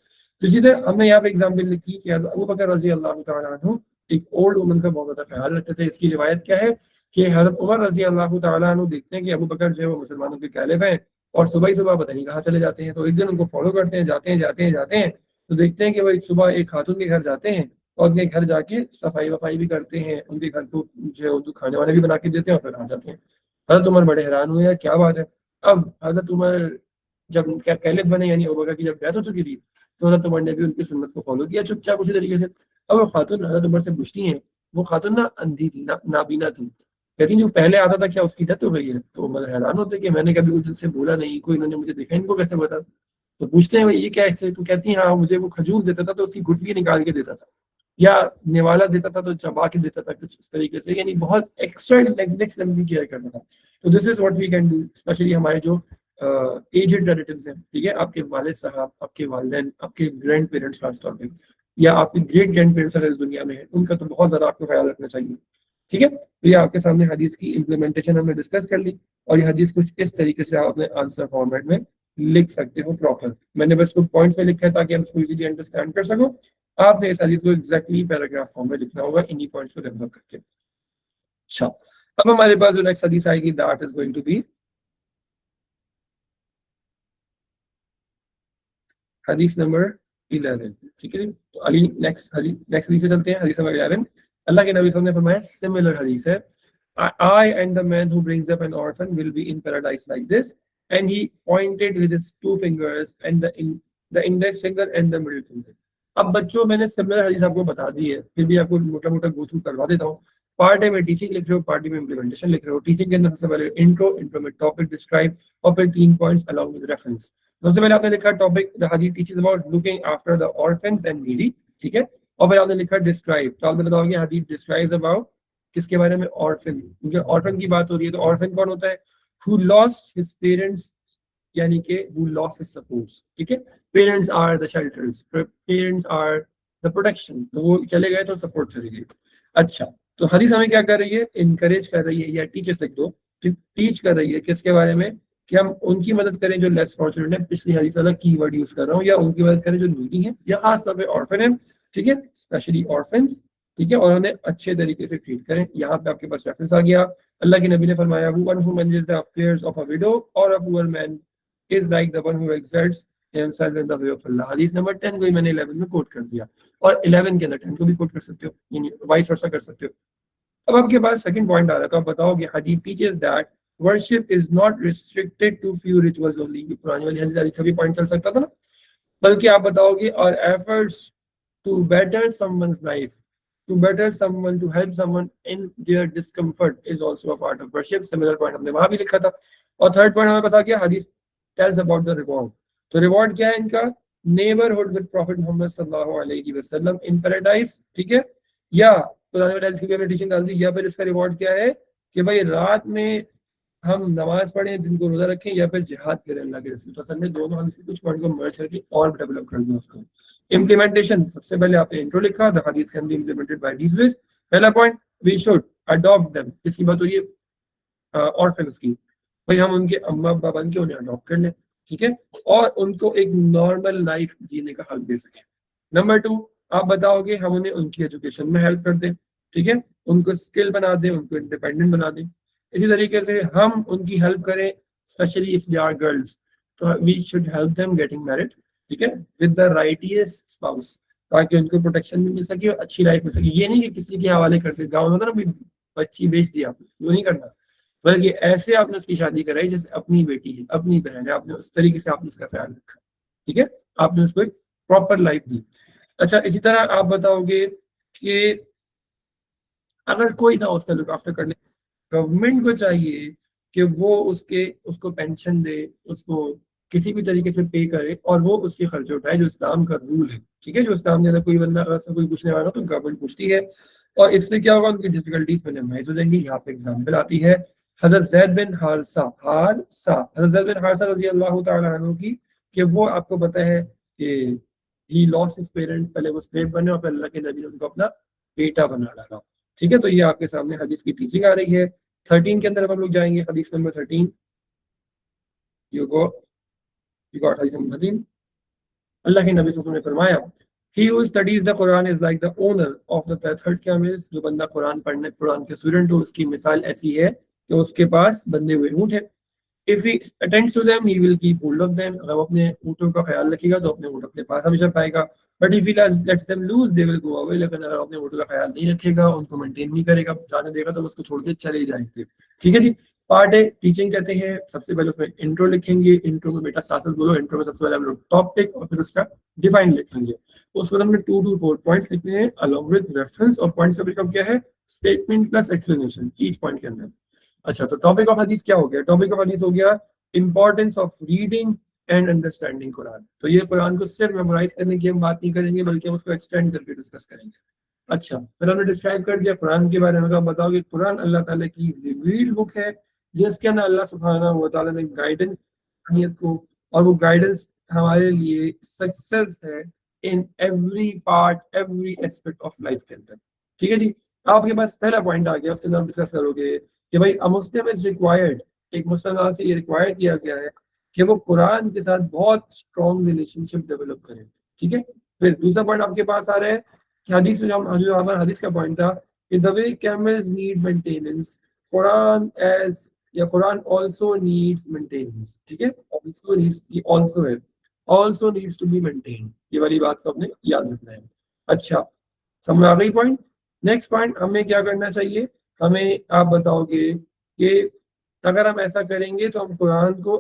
तो इसी तरह हमने यहाँ पे एग्जाम्पल लिखी कि अबू बकर रजी अल्लाह तआला अन्हु एक ओल्ड वुमन का बहुत ज्यादा ख्याल रखते थे। इसकी रिवायत क्या है कि हजरत उमर रजी अल्लाह तआला अन्हु देखते हैं कि अबू बकर जो है वो मुसलमानों के कैलिफ हैं और सुबह ही सुबह पता नहीं कहाँ चले जाते हैं। तो एक दिन उनको फॉलो करते हैं, जाते हैं, तो देखते हैं कि भाई सुबह एक खातून के घर जाते हैं और उनके घर जाके सफाई वफाई भी करते हैं, उनके घर को जो है उनको खाने वाने भी बना के देते हैं और फिर आ जाते हैं। हजरत उमर बड़े हैरान हुए, यार क्या बात है। अब हजरत उमर जब क्या कैलिफ बने, यानी अबू बकर की जब डेथ हो चुकी थी, तो हजरत उमर ने भी उनकी सुन्नत को फॉलो किया चुपचाप उसी तरीके से। अब वो खातून हजरत उमर से पूछती हैं, वो खातून ना अंधी थी, नाबीना थी, कहती जो पहले आता था क्या उसकी डेथ हो गई है? तो उमर हैरान होते कि मैंने कभी कुछ इनसे बोला नहीं, कोई इन्होंने मुझे देखा, इनको कैसे पता। तो पूछते हैं भाई ये क्या ऐसे? तो कहती है हाँ, मुझे वो खजूर देता था तो उसकी गुठली निकाल के देता था, या निवाला देता था तो चबा के देता था, कुछ इस तरीके से, यानी बहुत एक्स्ट्रा नेक्स्ट लेवल की केयर करता था। तो this is what we can do, specially हमारे जो एजेड रिलेटिव्स हैं, ठीक है, आपके वालिद साहब, आपके वालिदैन, आपके ग्रैंड पेरेंट्स खास तौर पे, या आपके ग्रेट ग्रैंड पेरेंट्स अगर इस दुनिया में है, उनका तो बहुत ज्यादा आपको ख्याल रखना चाहिए, ठीक है। तो ये आपके सामने हदीस की इम्प्लीमेंटेशन हमने डिस्कस कर ली, और ये हदीस कुछ इस तरीके से आप अपने आंसर फॉर्मेट में लिख सकते हो प्रॉपर। मैंने बस कुछ पॉइंट्स में लिखा है ताकि हम इसको इजीली अंडरस्टैंड कर सको। आपने इस हदीस को एग्जैक्टली पैराग्राफ फॉर्म में लिखना होगा, इन्हीं पॉइंट्स को डेवलप करके। अच्छा, अब हमारे पास जो नेक्स्ट हदीस आएगी, that is going to be hadith number 11, ठीक है। तो अली नेक्स्ट हदीस पे चलते हैं, हदीस नंबर 11। अल्लाह के नबी सल्लल्लाहु अलैहि वसल्लम ने फरमाया, सिमिलर हदीस है, I and the man who brings up an orphan will be in paradise like this, and he pointed with his 2 fingers and the index finger and the middle finger. अब बच्चों मैंने सिमिलर हदीस आपको बता दी है, फिर भी आपको मोटा मोटा गो थ्रू करवा देता हूँ। पार्ट ए में टीचिंग लिख रहे हो, पार्ट बी में इम्प्लीमेंटेशन लिख रहे हो। टीचिंग के अंदर सबसे पहले इंट्रो में टॉपिक डिस्क्राइब, और फिर 3 पॉइंट्स अलाउंग विद रेफरेंस। सबसे पहले आपने लिखा topic, the hadith teaches about looking after the orphans and needy, ठीक है। और फिर आपने लिखा डिस्क्राइब, तो आपने बताओगे हदीस डिस्क्राइब्स अबाउट किसके बारे में? ऑर्फन, क्योंकि ऑर्फन की बात हो रही है। तो ऑर्फन कौन होता है? हु लॉस्ट हिज पेरेंट्स, यानी कि हु लॉस्ट हिज सपोर्ट्स, ठीक है। Parents are the shelters, parents are the protection, तो वो चले गए तो सपोर्ट चली गई। अच्छा, तो हदीस हमें क्या कर रही है? इनकरेज कर रही है, या टीचर्स लिख दो, टीच कर रही है किसके बारे में? कि हम उनकी मदद करें जो लेस फॉर्चुनेट है। पिछली हदीस वाला कीवर्ड यूज कर रहा हूँ, या उनकी मदद करें जो नीडी है, या खासतौर पर ऑर्फन है, ठीक है, स्पेशली ऑर्फन्स, ठीक है, और उन्हें अच्छे तरीके से ट्रीट करें। यहाँ पे आपके पास रेफरेंस आ गया। अल्लाह के नबी ने फरमाया, one who manages the affairs of a widow और a poor man is like the one who exerts himself in the way of अल्लाह। हदीस नंबर 10 को ही मैंने 11 में कोट कर दिया, और 11 के अंदर 10 को भी कोट कर सकते हो, यानी वाइस वर्सा कर सकते हो। अब आपके पास सेकंड पॉइंट आ रहा है, तो आप बताओगे hadith teaches that worship is not restricted to few rituals only. पुरानी वाली हदीस सभी पॉइंट चल सकता था ना, बल्कि आप बताओगे और efforts to better someone's life, to better someone, to help someone in their discomfort is also a part of worship। Similar point हमने वहां भी लिखा था। और थर्ड पॉइंट हमें बता गया, हदीस टेल्स अबाउट द रिवॉर्ड। तो रिवॉर्ड क्या है इनका? नेबरहुड विद प्रॉफिट मोहम्मद सल्लल्लाहु अलैहि वसल्लम इन पैराडाइज, ठीक है। या पुराने वाले हदीस की हमने टीचिंग डाल दी, या फिर इसका रिवॉर्ड क्या है कि भाई रात में हम नमाज पढ़ें, दिन को रोजा रखें, या फिर जिहाद करें अल्लाह के रास्ते। तो असल में दोनों हदीस के कुछ पॉइंट को मर्ज करके और डेवलप कर दिया उसको। इम्प्लीमेंटेशन, सबसे पहले आपने इंट्रो लिखा, द हदीस can be implemented by these ways. पहला point, we should adopt them, किसकी बात हो रही है? ऑर्फन स्कीम, भाई हम उनके अम्मा अब्बा बन के उन्हें अडॉप्ट कर लें, ठीक है, और उनको एक नॉर्मल लाइफ जीने का हक दे सकें। नंबर 2, आप बताओगे हम उन्हें उनकी एजुकेशन में हेल्प कर दें, ठीक है, उनको स्किल बना दें, उनको इंडिपेंडेंट बना दें। इसी तरीके से हम उनकी हेल्प करें, specially if they are girls, तो we should help them getting married, ठीक है, विद द राइटियस स्पाउस, ताकि उनको प्रोटेक्शन भी मिल सके और अच्छी लाइफ मिल सके। ये नहीं कि किसी के हवाले करते, गाँव होता ना, बच्ची बेच दिया, वो नहीं करना, बल्कि ऐसे आपने उसकी शादी कराई जैसे अपनी बेटी है, अपनी बहन है, आपने उस तरीके से आपने उसका ख्याल रखा, ठीक है, आपने उसको एक प्रॉपर लाइफ दी। अच्छा, इसी तरह आप बताओगे कि अगर कोई ना उसका लुक आफ्टर करने, गवर्नमेंट को चाहिए कि वो उसको पेंशन दे, उसको किसी भी तरीके से पे करे और वो उसके खर्चे उठाए, जो इस्लाम का रूल है, ठीक है, जो इस्लाम के अंदर कोई बंदा अगर से कोई पूछने वाला हो तो गवर्नमेंट पूछती है, और इससे क्या होगा, उनकी डिफिकल्टीज मिनिमाइज हो जाएंगी। यहाँ पे एग्जाम्पल आती है हजरत ज़ैद बिन हारसा रजी अल्लाह तआला अन्हु की, कि वो आपको पता है कि ही लॉस्ट हिज पेरेंट्स, पहले वो स्लेव बने और फिर अल्लाह के नबी ने उनको अपना बेटा बना डाला, ठीक है। तो ये आपके सामने हदीस की टीचिंग आ रही है। 13 के अंदर अब हम लोग जाएंगे, हदीस नंबर 13, यू गॉट हदीस नंबर 13। अल्लाह के नबी सल्लल्लाहु अलैहि वसल्लम ने फरमाया, he who studies the Quran is like the owner of the tethered camels, जो बंदा कुरान के स्टूडेंट हो, उसकी मिसाल ऐसी है कि उसके पास बंधे हुए ऊंट है। If he attends to them, he will keep hold of them, अगर वो अपने ऊँटों का ख्याल रखेगा तो अपने ऊँट अपने पास हमेशा पाएगा। But if he lets them loose, they will go away, लेकिन अगर अपने ऊँटों का ख्याल नहीं रखेगा, उनको मेंटेन नहीं करेगा, जाने देगा, तो उसको छोड़ के चले जाएंगे, ठीक है जी। पार्ट है टीचिंग कहते हैं। सबसे पहले उसमें इंट्रो लिखेंगे, इंट्रो में बेटा साथ साथ बोलो, इंट्रो में सबसे पहले हम लोग टॉपिक और फिर उसका डिफाइन लिखेंगे। उसके बाद हमने 2 to 4 पॉइंट्स लिखने हैं अलॉन्ग विद रेफरेंस, और पॉइंट्स का ब्रेकअप क्या है, statement plus explanation each point के अंदर। अच्छा, तो टॉपिक ऑफ हदीस क्या हो गया, टॉपिक ऑफ हदीस हो गया importance of reading and understanding Quran. तो ये कुरान को सिर्फ मेमोराइज करने की हम बात नहीं करेंगे, बल्कि हम उसको एक्सटेंड करके डिस्कस करेंगे। अच्छा, फिर हमने डिस्क्राइब कर दिया कुरान के बारे में, तो आप बताओगे कुरान अल्लाह ताला की रिवील्ड बुक है, जिसके अंदर अल्लाह सुब्हानहू व तआला ने गाइडेंस को, और वो गाइडेंस हमारे लिए सक्सेस है in every part, every aspect of life के अंदर, ठीक है जी। आपके पास पहला पॉइंट आ गया, उसके अंदर डिस्कस करोगे कि भाई अ मुस्लिम इज रिक्वायर्ड, एक मुसलमान से ये रिक्वायर किया गया है कि वो कुरान के साथ बहुत स्ट्रॉन्ग रिलेशनशिप डेवलप करें, ठीक है। फिर दूसरा पॉइंट आपके पास आ रहा है कि हदीस में जो हमारा हदीस का पॉइंट था कि the way camels need maintenance, Quran as या कुरान आल्सो नीड्स मेंटेनेंस, ठीक है, आल्सो नीड्स, ये आल्सो है, also needs to be maintain, ये वाली बात को आपने याद रखना है। अच्छा, समझ आ गई पॉइंट। नेक्स्ट पॉइंट, हमें क्या करना चाहिए, हमें आप बताओगे कि अगर हम ऐसा करेंगे तो हम कुरान को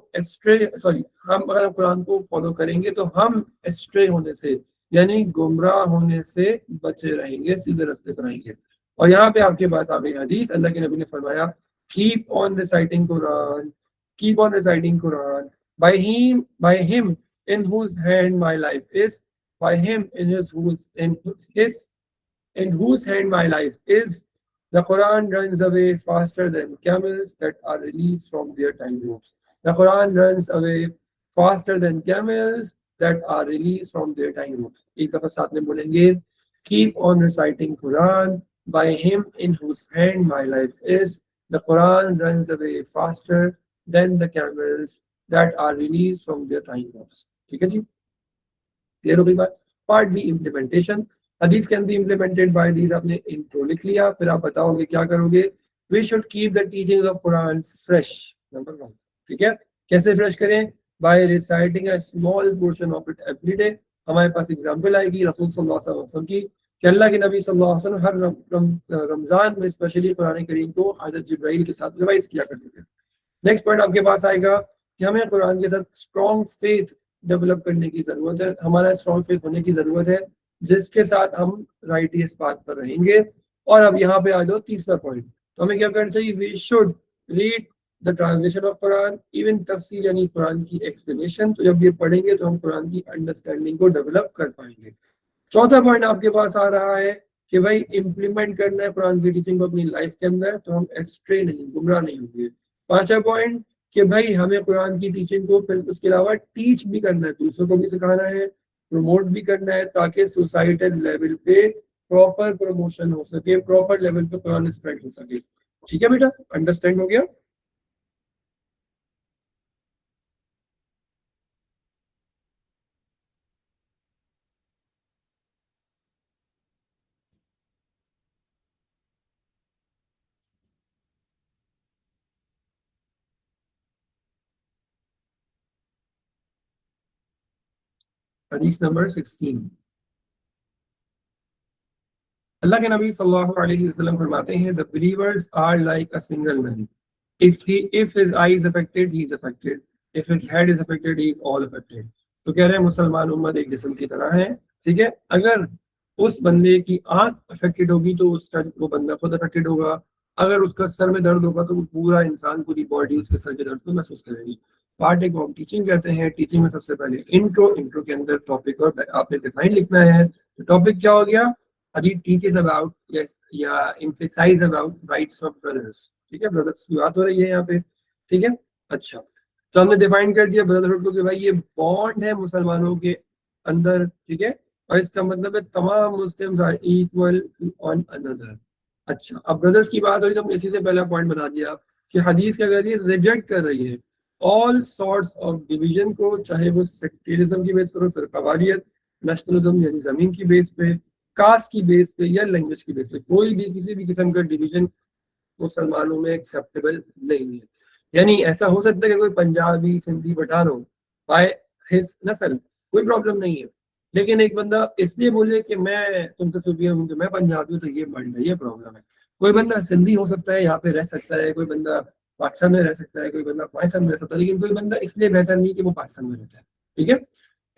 हम अगर हम कुरान को फॉलो करेंगे तो हम एस्ट्रे होने से, यानी गुमराह होने से बचे रहेंगे, सीधे रास्ते पर आएंगे। और यहाँ पे आपके पास आ गई हदीस, अल्लाह के नबी ने फरमाया, keep on reciting Quran, keep on reciting Quran, by him in whose hand my life is, by him in whose hand my life is, the Quran runs away faster than camels that are released from their time ropes. The Quran runs away faster than camels that are released from their time ropes. एक दफा साथ में बोलेंगे, keep on reciting Quran, by him in whose hand my life is, the Quran runs away faster than the camels that are released from their time ropes. ठीक है जी, clear हो गई बात। Part B, implementation. हदीस can be implemented by these, आपने intro लिख लिया, फिर आप बताओगे क्या करोगे, we should keep the teachings of कुरान फ्रेश, नंबर 1, ठीक है। कैसे फ्रेश करें, by reciting a small portion of it every day. हमारे पास एग्जांपल आएगी रसूल सल्लल्लाहु अलैहि वसल्लम की, कि अल्लाह के नबी सल्लल्लाहु अलैहि वसल्लम हर रमजान में स्पेशली कुरान करीम को हज़रत जिब्राइल के साथ रिवाइज किया करते थे। नेक्स्ट पॉइंट आपके पास आएगा कि हमें कुरान के साथ स्ट्रॉन्ग फेथ डेवलप करने की जरूरत है, हमारा स्ट्रॉन्ग फेथ होने की जरूरत है, जिसके साथ हम राइटियस पाथ पर रहेंगे। और अब यहाँ पे आ जाओ तीसरा पॉइंट, तो हमें क्या करना चाहिए, we should read the translation of Quran, even तफसीर यानी कुरान की एक्सप्लेनेशन। तो जब ये पढ़ेंगे तो हम कुरान की अंडरस्टैंडिंग को डेवलप कर पाएंगे। चौथा पॉइंट आपके पास आ रहा है कि भाई इंप्लीमेंट करना है कुरान की टीचिंग को अपनी लाइफ के अंदर, तो हम एस्ट्रे नहीं, गुमराह नहीं होंगे। पांचवा पॉइंट कि भाई हमें कुरान की टीचिंग को फिर उसके अलावा टीच भी करना है, दूसरों को भी सिखाना है, प्रमोट भी करना है, ताकि सोसाइटल लेवल पे प्रॉपर प्रमोशन हो सके, प्रॉपर लेवल पे कुरान स्प्रेड हो सके। ठीक है बेटा, अंडरस्टैंड हो गया। हदीस नंबर 16। अल्लाह के नबी सल्लल्लाहु अलैहि वसल्लम फरमाते हैं, the believers are like a single man, if his eye is affected he is affected, if his head is affected he is all affected। तो कह रहे हैं मुसलमान उम्मत एक जिस्म की तरह है, ठीक है। अगर उस बंदे की आंख अफेक्टेड होगी तो उसका वो बंदा खुद अफेक्टेड होगा, अगर उसका सर में दर्द होगा तो वो पूरा इंसान, पूरी बॉडी उसके सर के दर्द को महसूस करेगी। पार्ट एक को हम टीचिंग कहते हैं। टीचिंग में सबसे पहले इंट्रो के अंदर टॉपिक और आपने डिफाइन लिखना है। तो टॉपिक क्या हो गया, Hadith teaches about, yes, या emphasize about rights of brothers, ठीक है, ब्रदर्स की बात हो रही है यहाँ पे, ठीक है। अच्छा, तो हमने डिफाइन कर दिया ब्रदरहुड को कि भाई ये बॉन्ड है मुसलमानों के अंदर, ठीक है, और इसका मतलब है तमाम Muslims are equal on another. अच्छा, अब ब्रदर्स की बात हुई तो हमने इसी से पहला पॉइंट बता दिया कि हदीस क्या कर रही है, रिजेक्ट कर रही है ऑल सॉर्ट्स ऑफ डिवीजन को, चाहे वो सेक्टेरिज्म की बेस पर हो, फिरकावारियत, नेशनलिज्म यानी जमीन की बेस पे, कास्ट की बेस पे या लैंग्वेज की बेस पे, कोई भी किसी भी किस्म का डिवीजन मुसलमानों में एक्सेप्टेबल नहीं है। यानी ऐसा हो सकता है कि कोई पंजाबी, सिंधी, पठान हो बाय हिज नस्ल, कोई प्रॉब्लम नहीं है, लेकिन एक बंदा इसलिए बोले कि मैं तुमसे सुपीरियर हूँ, मैं पंजाबी हूँ, तो ये बंद है, ये प्रॉब्लम है। कोई बंदा सिंधी हो सकता है, यहाँ पे रह सकता है, कोई बंदा पाकिस्तान में रह सकता है, कोई बंदा पाकिस्तान में रह सकता है, लेकिन कोई बंदा इसलिए बेहतर नहीं कि वो पाकिस्तान में रहता है, ठीक है।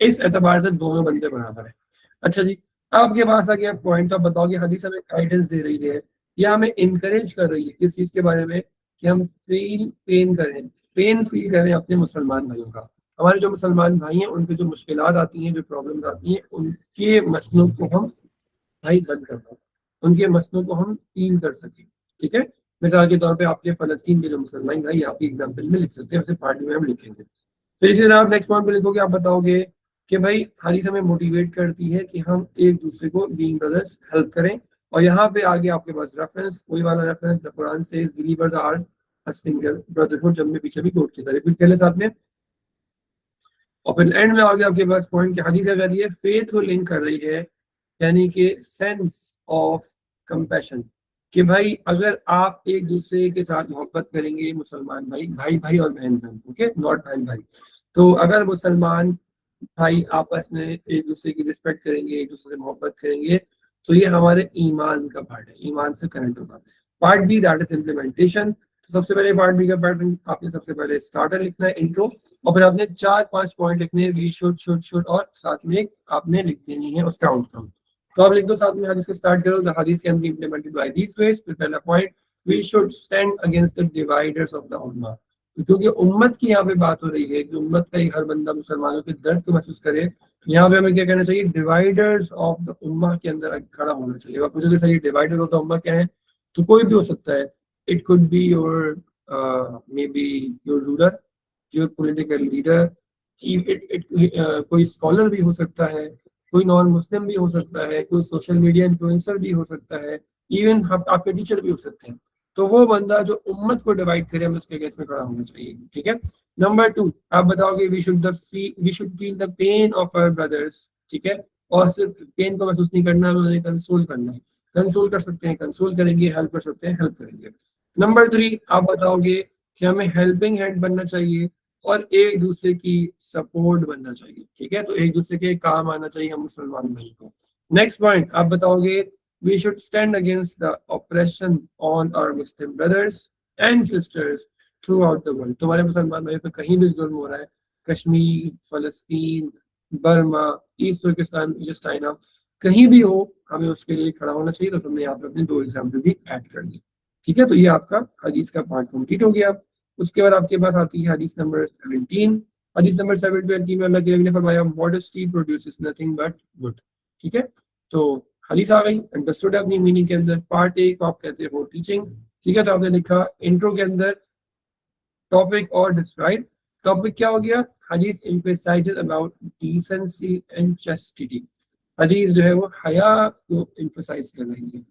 इस एतबार से दोनों बंदे बराबर है। अच्छा जी, आपके पास आ गया पॉइंट, आप बताओगे हदीस हमें गाइडेंस दे रही है या हमें इनकरेज कर रही है किस चीज के बारे में, कि हम पेन फील करें अपने मुसलमान भाइयों का। हमारे जो मुसलमान भाई हैं उनके जो मुश्किलात आती हैं, जो प्रॉब्लम्स आती हैं, उनके मसलों को हम भाई हल कर पाए, उनके मसलों को हम फील कर सकें, ठीक है। मिसाल के तौर पे आपके फलस्तीन के जो मुसलमान भाई आपकी एग्जाम्पल में लिख सकते हैं, उसे पार्ट में हम लिखेंगे। फिर इसी तरह आप नेक्स्ट पॉइंट पे लिखोगे, आप बताओगे कि भाई हदीस हमें मोटिवेट करती है कि हम एक दूसरे को बीइंग ब्रदर्स हेल्प करें। और यहाँ पे आगे आपके पास रेफरेंस, वही वाला reference, the Quran says believers are a single brotherhood, जब मैं पीछे भी कोट किया था, रिपीट कर ले साथ में। और फिर एंड में आगे आपके पास पॉइंट कि हदीस अगर ये फेथ को लिंक कर रही है, यानी कि सेंस ऑफ कंपैशन, कि भाई अगर आप एक दूसरे के साथ मोहब्बत करेंगे, मुसलमान भाई भाई भाई और बहन बहन, ओके, नॉट बहन भाई, तो अगर मुसलमान भाई आपस में एक दूसरे की रिस्पेक्ट करेंगे, एक दूसरे से मोहब्बत करेंगे, तो ये हमारे ईमान का पार्ट है, ईमान से कनेक्ट होगा। Part B, that is implementation. तो सबसे पहले पार्ट बी का पैटर्न आपने सबसे पहले स्टार्टर लिखना है, इंट्रो, और फिर आपने 4-5 पॉइंट लिखने हैं, वी शुड, और साथ में आपने लिख देनी है उसका आउटकम। तो आप लिख दो साथ में, हदीस से स्टार्ट करो, द हदीस can be implemented by these ways. फिर पहला point, we should stand against the dividers of the ummah, क्योंकि उम्मत की यहाँ पे बात हो रही है कि उम्मत का ही हर बंदा मुसलमानों के दर्द को महसूस करे। तो यहाँ पे हमें क्या कहना चाहिए, डिवाइडर्स ऑफ द उम्मा के अंदर खड़ा होना चाहिए। आप पूछोगे सर ये डिवाइडर ऑफ द उम्मा क्या है, तो कोई भी हो सकता है, it could be your may be your ruler, your political leader, कोई स्कॉलर भी हो सकता है, कोई नॉन मुस्लिम भी हो सकता है, कोई सोशल मीडिया इन्फ्लुएंसर भी हो सकता है, इवन आपके टीचर भी हो सकते हैं। तो वो बंदा जो उम्मत को डिवाइड करे, हमें उसके अगेंस्ट में खड़ा होना चाहिए, ठीक है। नंबर 2, आप बताओगे we should feel the pain of our brothers, ठीक है, और सिर्फ पेन को महसूस नहीं करना, हमें उन्हें कंसोल करना है। कंसोल कर सकते हैं, कंसोल करेंगे, हेल्प कर सकते हैं, हेल्प करेंगे। नंबर 3, आप बताओगे कि हमें हेल्पिंग हैंड बनना चाहिए और एक दूसरे की सपोर्ट बनना चाहिए, ठीक है, तो एक दूसरे के काम आना चाहिए हम मुसलमान भाई को। नेक्स्ट पॉइंट, आप बताओगे we should stand against the oppression on our Muslim brothers and sisters throughout the world। तुम्हारे मुसलमान भाई पे कहीं भी जुल्म हो रहा है, Kashmir, फलस्तीन, Burma, East Turkistan, China, कहीं भी हो, हमें उसके लिए खड़ा होना चाहिए। तो तुमने यहाँ पे अपने 2 एग्जाम्पल भी ऐड कर दी, ठीक है। तो ये आपका हदीस का पार्ट कंप्लीट हो गया। उसके बाद आपके पास आती है हदीस नंबर 17। हदीस नंबर 17 में अल्लाह के नबी ने फरमाया, modesty produces nothing but good, ठीक है। तो हदीस आ गई, अंडरस्टूड अपनी मीनिंग के अंदर। पार्ट ए को आप कहते हो टीचिंग, ठीक है। तो आपने लिखा इंट्रो के अंदर टॉपिक और डिस्क्राइब। टॉपिक क्या हो गया, हदीस emphasises about decency and chastity, हदीस जो है वो हया को एम्फसाइज कर रही है।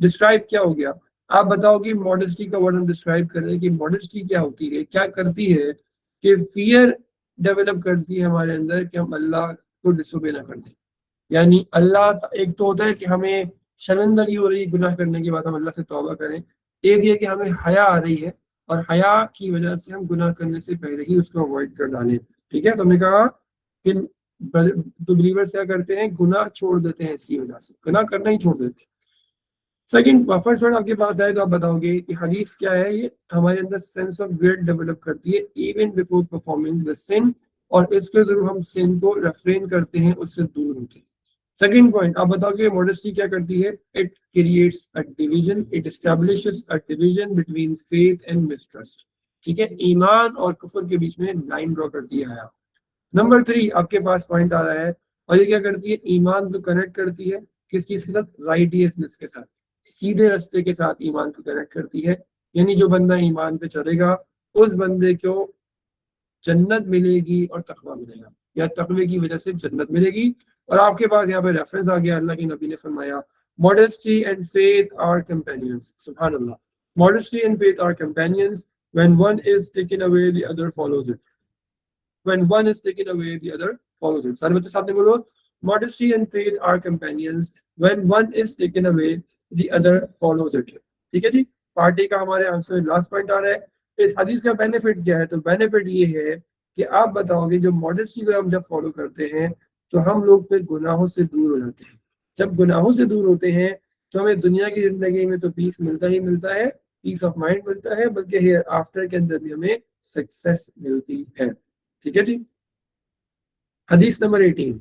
डिस्क्राइब क्या हो गया, आप बताओगे मॉडेस्टी का वर्ड हम डिस्क्राइब कर रहे हैं कि मॉडेस्टी क्या होती है, क्या करती है, कि फियर डेवलप करती है हमारे अंदर कि हम अल्लाह को डिसोबे ना कर दें। यानी अल्लाह, एक तो होता है कि हमें शर्मिंदगी हो रही है गुनाह करने के बाद हम अल्लाह से तौबा करें, एक ये कि हमें हया आ रही है और हया की वजह से हम गुनाह करने से पहले ही उसको अवॉइड कर डालें, ठीक है। तो हमने कहा कि तो बिलीवर्स क्या करते हैं, गुनाह छोड़ देते हैं, इसकी वजह से गुनाह करना ही छोड़ देते हैं। सेकंड, फर्स्ट वर्ड आपके पास आए तो आप बताओगे कि हदीस क्या है, ये हमारे अंदर सेंस ऑफ गिल्ट डेवलप करती है even before performing the scene, और इसके थ्रू हम सिन को रेफ्रेन करते हैं, उससे दूर होते हैं। सेकंड पॉइंट आप बताओगे मॉडेस्टी क्या करती है, it creates a division, it establishes a division between faith and mistrust. ठीक है, ईमान और कुफर के बीच में लाइन ड्रॉ करती है हया। नंबर 3 आपके पास पॉइंट आ रहा है, और ये क्या करती है, ईमान को कनेक्ट करती है किस चीज के साथ, राइटियसनेस के साथ, सीधे रास्ते के साथ ईमान को कनेक्ट करती है। यानी जो बंदा ईमान पे चलेगा उस बंदे को जन्नत मिलेगी और तकवा मिलेगा, या तकवे की वजह से जन्नत मिलेगी। और आपके पास यहाँ पे रेफरेंस आ गया, अल्लाह के नबी ने फरमाया modesty and faith are companions, सुभान अल्लाह, modesty and faith are companions, when one is taken away the other follows it, when one is taken away the other follows it। सारे बच्चे साथ में बोलो, modesty and faith are companions, when one is taken away the other follows it। ठीक है जी, party का हमारे answer last point आ रहा है। इस हदीस का बेनिफिट क्या है, तो बेनिफिट ये है कि आप बताओगे जो मॉडेस्टी को हम जब फॉलो करते हैं तो हम लोग फिर गुनाहों से दूर हो जाते हैं। जब गुनाहों से दूर होते हैं तो हमें दुनिया की जिंदगी में तो पीस मिलता ही मिलता है, पीस ऑफ माइंड मिलता है, बल्कि हियर आफ्टर के अंदर भी हमें सक्सेस मिलती है। ठीक है जी, हदीस नंबर 18,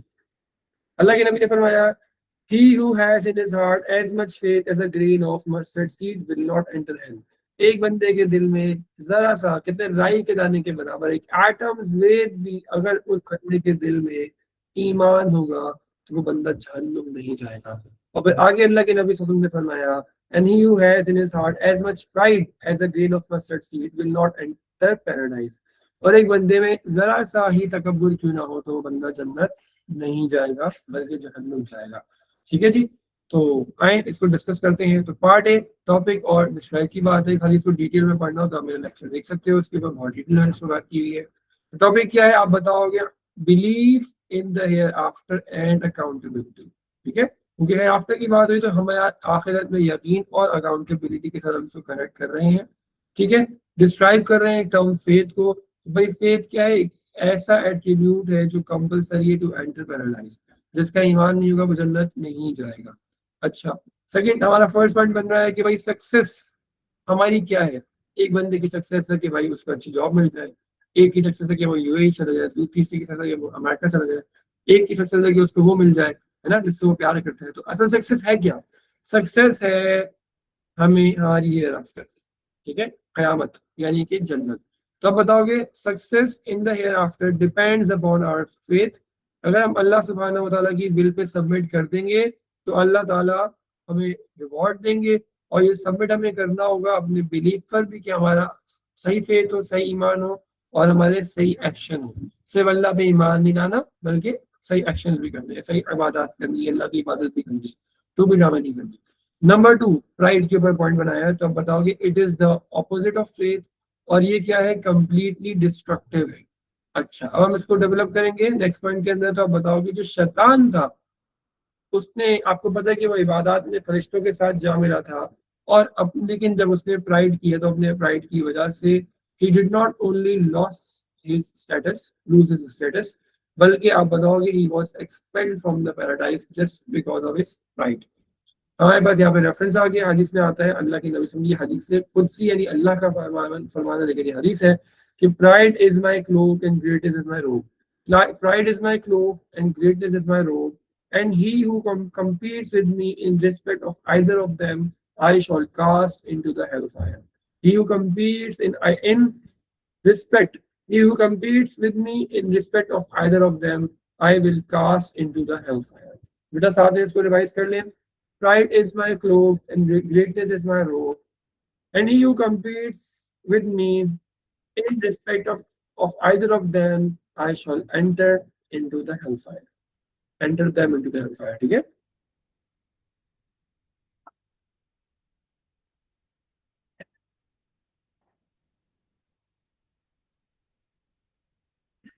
अल्लाह के नबी ने फरमाया, he who has in his heart as much faith as a grain of mustard seed will not enter hell। एक बंदे के दिल में जरा सा, कितने राई के दाने के बराबर, एक एटम्स वेट भी अगर उस बंदे के दिल में ईमान होगा तो वो बंदा जहन्नुम नहीं जाएगा। और फिर आगे अल्लाह के नबी सल्लल्लाहु अलैहि वसल्लम ने फरमाया, and he who has in his heart as much pride as a grain of mustard seed will not enter paradise। और एक बंदे में जरा सा ही तकब्बुर क्यों ना हो तो वो बंदा जन्नत नहीं जाएगा बल्कि जहन्नुम जाएगा। ठीक है जी, तो आए इसको डिस्कस करते हैं। तो पार्ट ए टॉपिक और डिस्क्राइब की बात है, खाली इसको डिटेल में पढ़ना हो तो आप मेरा लेक्चर देख सकते हो, उसके ऊपर बहुत डिटेल में इसमें बात की हुई है। तो टॉपिक क्या है आप बताओगे, belief in the here after and accountability. ठीक है, क्योंकि हियर आफ्टर की बात हुई तो हमें आखिरत में यकीन और अकाउंटेबिलिटी के साथ हम इसको कनेक्ट कर रहे हैं। ठीक है, डिस्क्राइब कर रहे हैं टर्म फेथ को। भाई फेथ क्या है, एक ऐसा एट्रीब्यूट है जो कंपलसरी है टू एंटर पैराडाइज, जिसका ईमान नहीं होगा वो जन्नत नहीं जाएगा। अच्छा, सेकंड हमारा फर्स्ट पॉइंट बन रहा है कि भाई सक्सेस हमारी क्या है। एक बंदे की सक्सेस है कि भाई उसको अच्छी जॉब मिल जाए, एक की सक्सेस है कि वो यूएई चला जाए, तीसरी की सक्सेस है कि वो अमेरिका चला जाए, एक की सक्सेस है कि उसको वो मिल जाए, है ना, जिससे वो प्यार करता है। तो असल सक्सेस है क्या, सक्सेस है हमें हमारी ये आफ्टर, ठीक है, कयामत यानी कि जन्नत। तो आप बताओगे success in the hereafter depends upon our faith. अगर हम अल्लाह सुब्हानहू व तआला की विल पे सबमिट कर देंगे तो अल्लाह ताला हमें रिवॉर्ड देंगे, और ये सबमिट हमें करना होगा अपने बिलीफ पर भी कि हमारा सही फेथ हो, सही ईमान हो, और हमारे सही एक्शन हो। सिर्फ अल्लाह पे ईमान नहीं लाना बल्कि सही एक्शन भी करने हैं, सही इबादत करनी है, अल्लाह की इबादत भी करनी है, तो भी ड्रामा नहीं करनी। नंबर 2 प्राइड के ऊपर पॉइंट बनाया है, तो आप बताओगे it is the opposite of faith, और ये क्या है, कंप्लीटली डिस्ट्रक्टिव है। अच्छा, अब हम इसको डेवलप करेंगे नेक्स्ट पॉइंट के अंदर। तो आप बताओगे जो शैतान था उसने, आपको पता है कि वो इबादत में फरिश्तों के साथ जा मिला था, और अब लेकिन जब उसने प्राइड किया तो अपने प्राइड की वजह से he did not only lose his status, बल्कि आप बताओगे he was expelled from the paradise just because of his pride। हमारे पास यहाँ पे रेफरेंस आ गया, हदीस में आता है, अल्लाह की नबी सुनिए, हदीस से कुदसी यानी अल्लाह का फरमान है, लेकिन ये हदीस है कि pride is my cloak and greatness is my robe, pride is my cloak and greatness is my robe, and he who competes with me in respect of either of them I shall cast into the hellfire। He who competes in respect, he who competes with me in respect of either of them I will cast into the hellfire। बेटा साथ में इसको revise कर लें, pride is my cloak and greatness is my robe, and he who competes with me in respect of either of them I shall enter into the hellfire, enter them into the hellfire। ठीक है,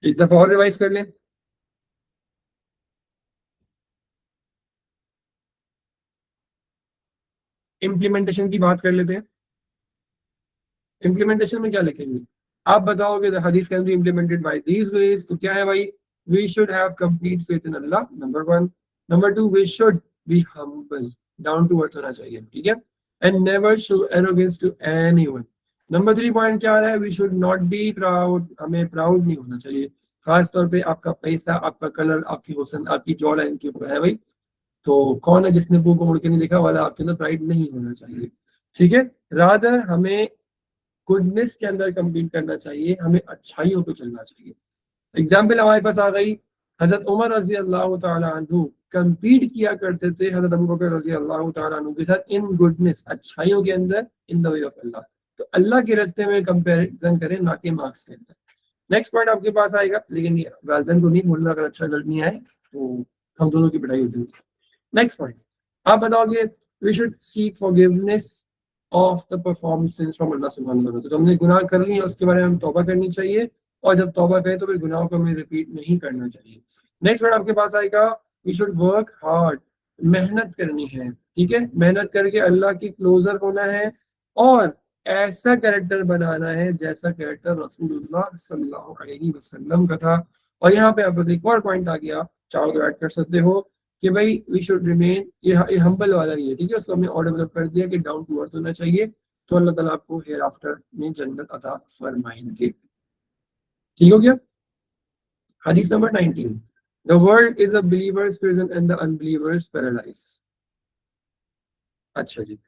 एक दफा और revise कर लें। Implementation की बात कर लेते हैं। इम्प्लीमेंटेशन में क्या लिखेंगे आप बताओगे, द हदीस can be implemented by these veg. तो क्या है भाई, we should have complete faith in Allah, number one. Number two, we should be humble, down to earth होना चाहिए, ठीक है? And never show arrogance to anyone. Number three point क्या आ रहा है? We should not be proud, हमें proud नहीं होना चाहिए, खास तौर पे आपका पैसा, आपका कलर, आपकी हुस्न, आपकी जॉ लाइन के ऊपर है भाई। तो कौन है जिसने मुंह को मुड़ के नहीं देखा वाला, आपके अंदर प्राइड नहीं होना चाहिए, ठीक है? रादर हमें गुडनेस के अंदर कम्पीट करना चाहिए, हमें अच्छाइयों पे चलना चाहिए। एग्जाम्पल हमारे पास आ गई, हजरत उमर रजी अल्लाह तआला अन्हु कम्पीट किया करते थे हजरत अबू बकर रजी अल्लाह तआला अन्हु के साथ इन गुडनेस, अच्छाइयों के अंदर, इन द वे ऑफ अल्लाह। तो अल्लाह के रास्ते में कंपैरिजन करें, ना कि मार्क्स के अंदर। नेक्स्ट पॉइंट आपके पास आएगा, लेकिन ये वालदैन को नहीं बोलना, अगर अच्छा रिजल्ट नहीं आए तो हम दोनों की पिटाई होती है। नेक्स्ट पॉइंट आप बताओगे, we should seek forgiveness of the performances from अल्लाह सुब्हानहू व तआला। तो हमने गुनाह कर लिए, उसके बारे में हम तौबा करनी चाहिए, और जब तौबा करें तो फिर गुनाहों को हमें रिपीट नहीं करना चाहिए। नेक्स्ट वर्ड आपके पास आएगा, वी शुड वर्क हार्ड, मेहनत करनी है, ठीक है? मेहनत करके अल्लाह की क्लोजर होना है, और ऐसा कैरेक्टर बनाना है जैसा कैरेक्टर रसूलुल्लाह सल्लल्लाहु अलैहि वसल्लम का था। और यहाँ पे आप एक और पॉइंट आ गया, चाहो तो ऐड कर सकते हो कि भाई वी शुड रिमेन, ये हम्बल वाला ही है, ठीक है? उसको हमने और डेवलप कर दिया कि डाउन टू अर्थ होना चाहिए, तो अल्लाह ताला आपको हेयर आफ्टर में जन्नत अता फरमाएंगे। ठीक हो गया? हदीस number 19, the world is a believers prison and the unbelievers paradise. अच्छा जी,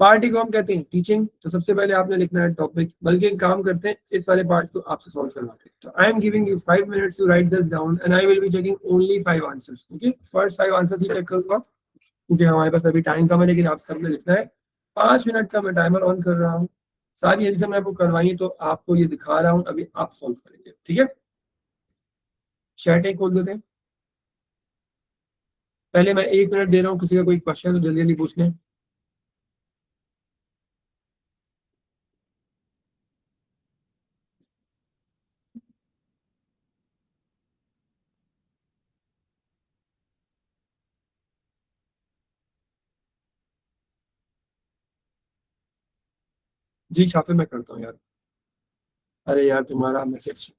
पार्टी को हम कहते हैं टीचिंग। तो सबसे पहले आपने लिखना है टॉपिक, बल्कि एक काम करते हैं, इस वाले पार्ट को आपसे सॉल्व करवाते हैं। तो I am giving you 5 minutes to write this down and I will be checking only 5 answers, okay? First 5 answers ही चेक करूंगा, क्योंकि हमारे पास अभी टाइम कम है, लेकिन आप सबने लिखना है। 5 मिनट का मैं टाइमर ऑन कर रहा हूँ। सारी एग्जाम मैं आपको करवाई, तो आपको ये दिखा रहा हूँ, अभी आप सॉल्व करेंगे, ठीक है? चैट खोल देते हैं। पहले मैं 1 मिनट दे रहा हूँ, किसी का कोई क्वेश्चन तो जल्दी जल्दी पूछ लें। जी शाफे, मैं करता हूँ यार। अरे यार तुम्हारा मैसेज,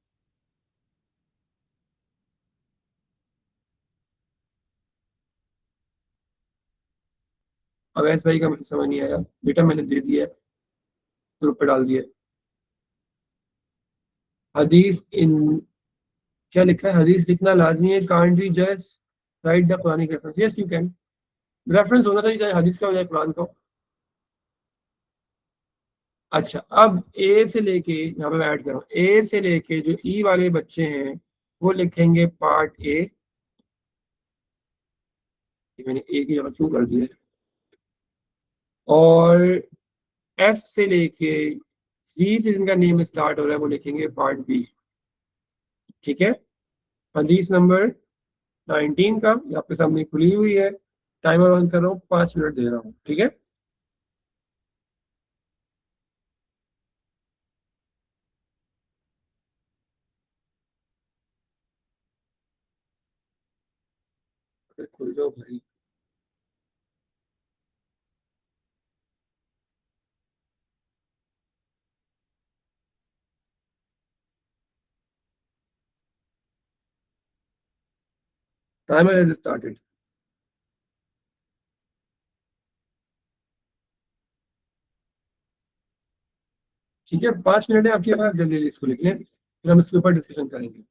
अवैस भाई का मैसेज समझ नहीं आया बेटा, मैंने दे दिया है, ग्रुप पे डाल दिया है। हदीस इन, क्या लिखा है? हदीस लिखना लाजमी है, can't be just right the Quranic reference. Yes you can, reference होना चाहिए, चाहे हदीस का हो चाहे कुरान का हो। अच्छा, अब ए से लेके, यहाँ पे मैं ऐड कर रहा हूँ, ए से लेके जो ई वाले बच्चे हैं वो लिखेंगे पार्ट ए। मैंने ए की जगह क्यों कर दिया है? और एफ से लेके जी से जिनका नेम स्टार्ट हो रहा है वो लिखेंगे पार्ट बी, ठीक है? हदीस नंबर 19 का ये आपके सामने खुली हुई है, टाइमर ऑन कर रहा हूँ, 5 मिनट दे रहा हूँ, ठीक है? फिर खुल जाओ भाई। Timer has started. ठीक है, 5 मिनट है आपके पास, जल्दी जल्दी इसको लिख लें, फिर हम इसके ऊपर डिस्कशन करेंगे।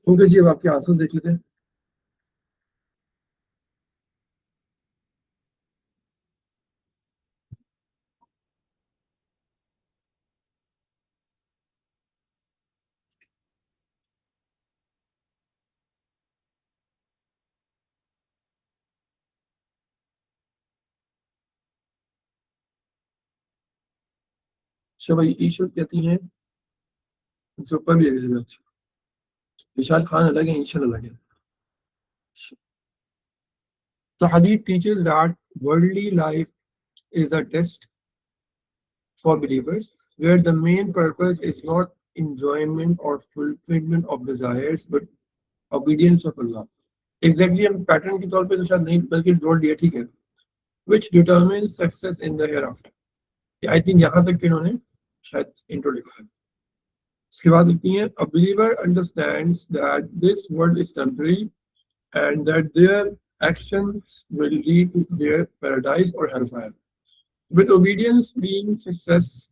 ओके जी, अब आपके आंसर्स देख लेते हैं। अच्छा भाई, ईशा कहती हैं इनसे ऊपर भी है। विशाल खान अलग है, ईशा अलग है। The hadith teaches that worldly life is a test for believers, where the main purpose is not enjoyment or fulfillment of desires, but obedience of Allah. Exactly, हम पैटर्न के तौर पे तो शायद नहीं बल्कि जोड़ दिया, ठीक है, which determines success in the hereafter. I think यहाँ तक के इन्होंने शायद इंट्रो लिखा है। इसके बाद लिखती है, a believer understands that this world is temporary and that their actions will lead to their paradise or hellfire. With obedience being success,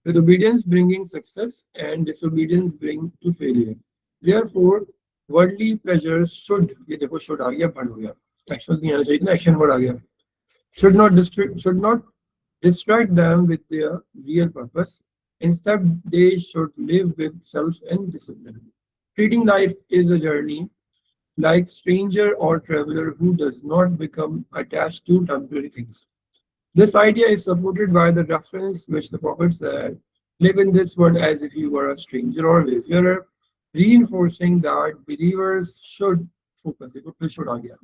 with obedience bringing success and disobedience bring to failure. Therefore, worldly pleasures should, ये देखो should आ गया, बंद हो गया, actions नहीं आना चाहिए ना, action word आ गया, should not distract them with their real purpose. Instead, they should live with self and discipline. Treating life is a journey like stranger or traveler who does not become attached to temporary things. This idea is supported by the reference which the Prophet said, live in this world as if you were a stranger or wayfarer, reinforcing that believers should focus. देखो फिर should आ गया,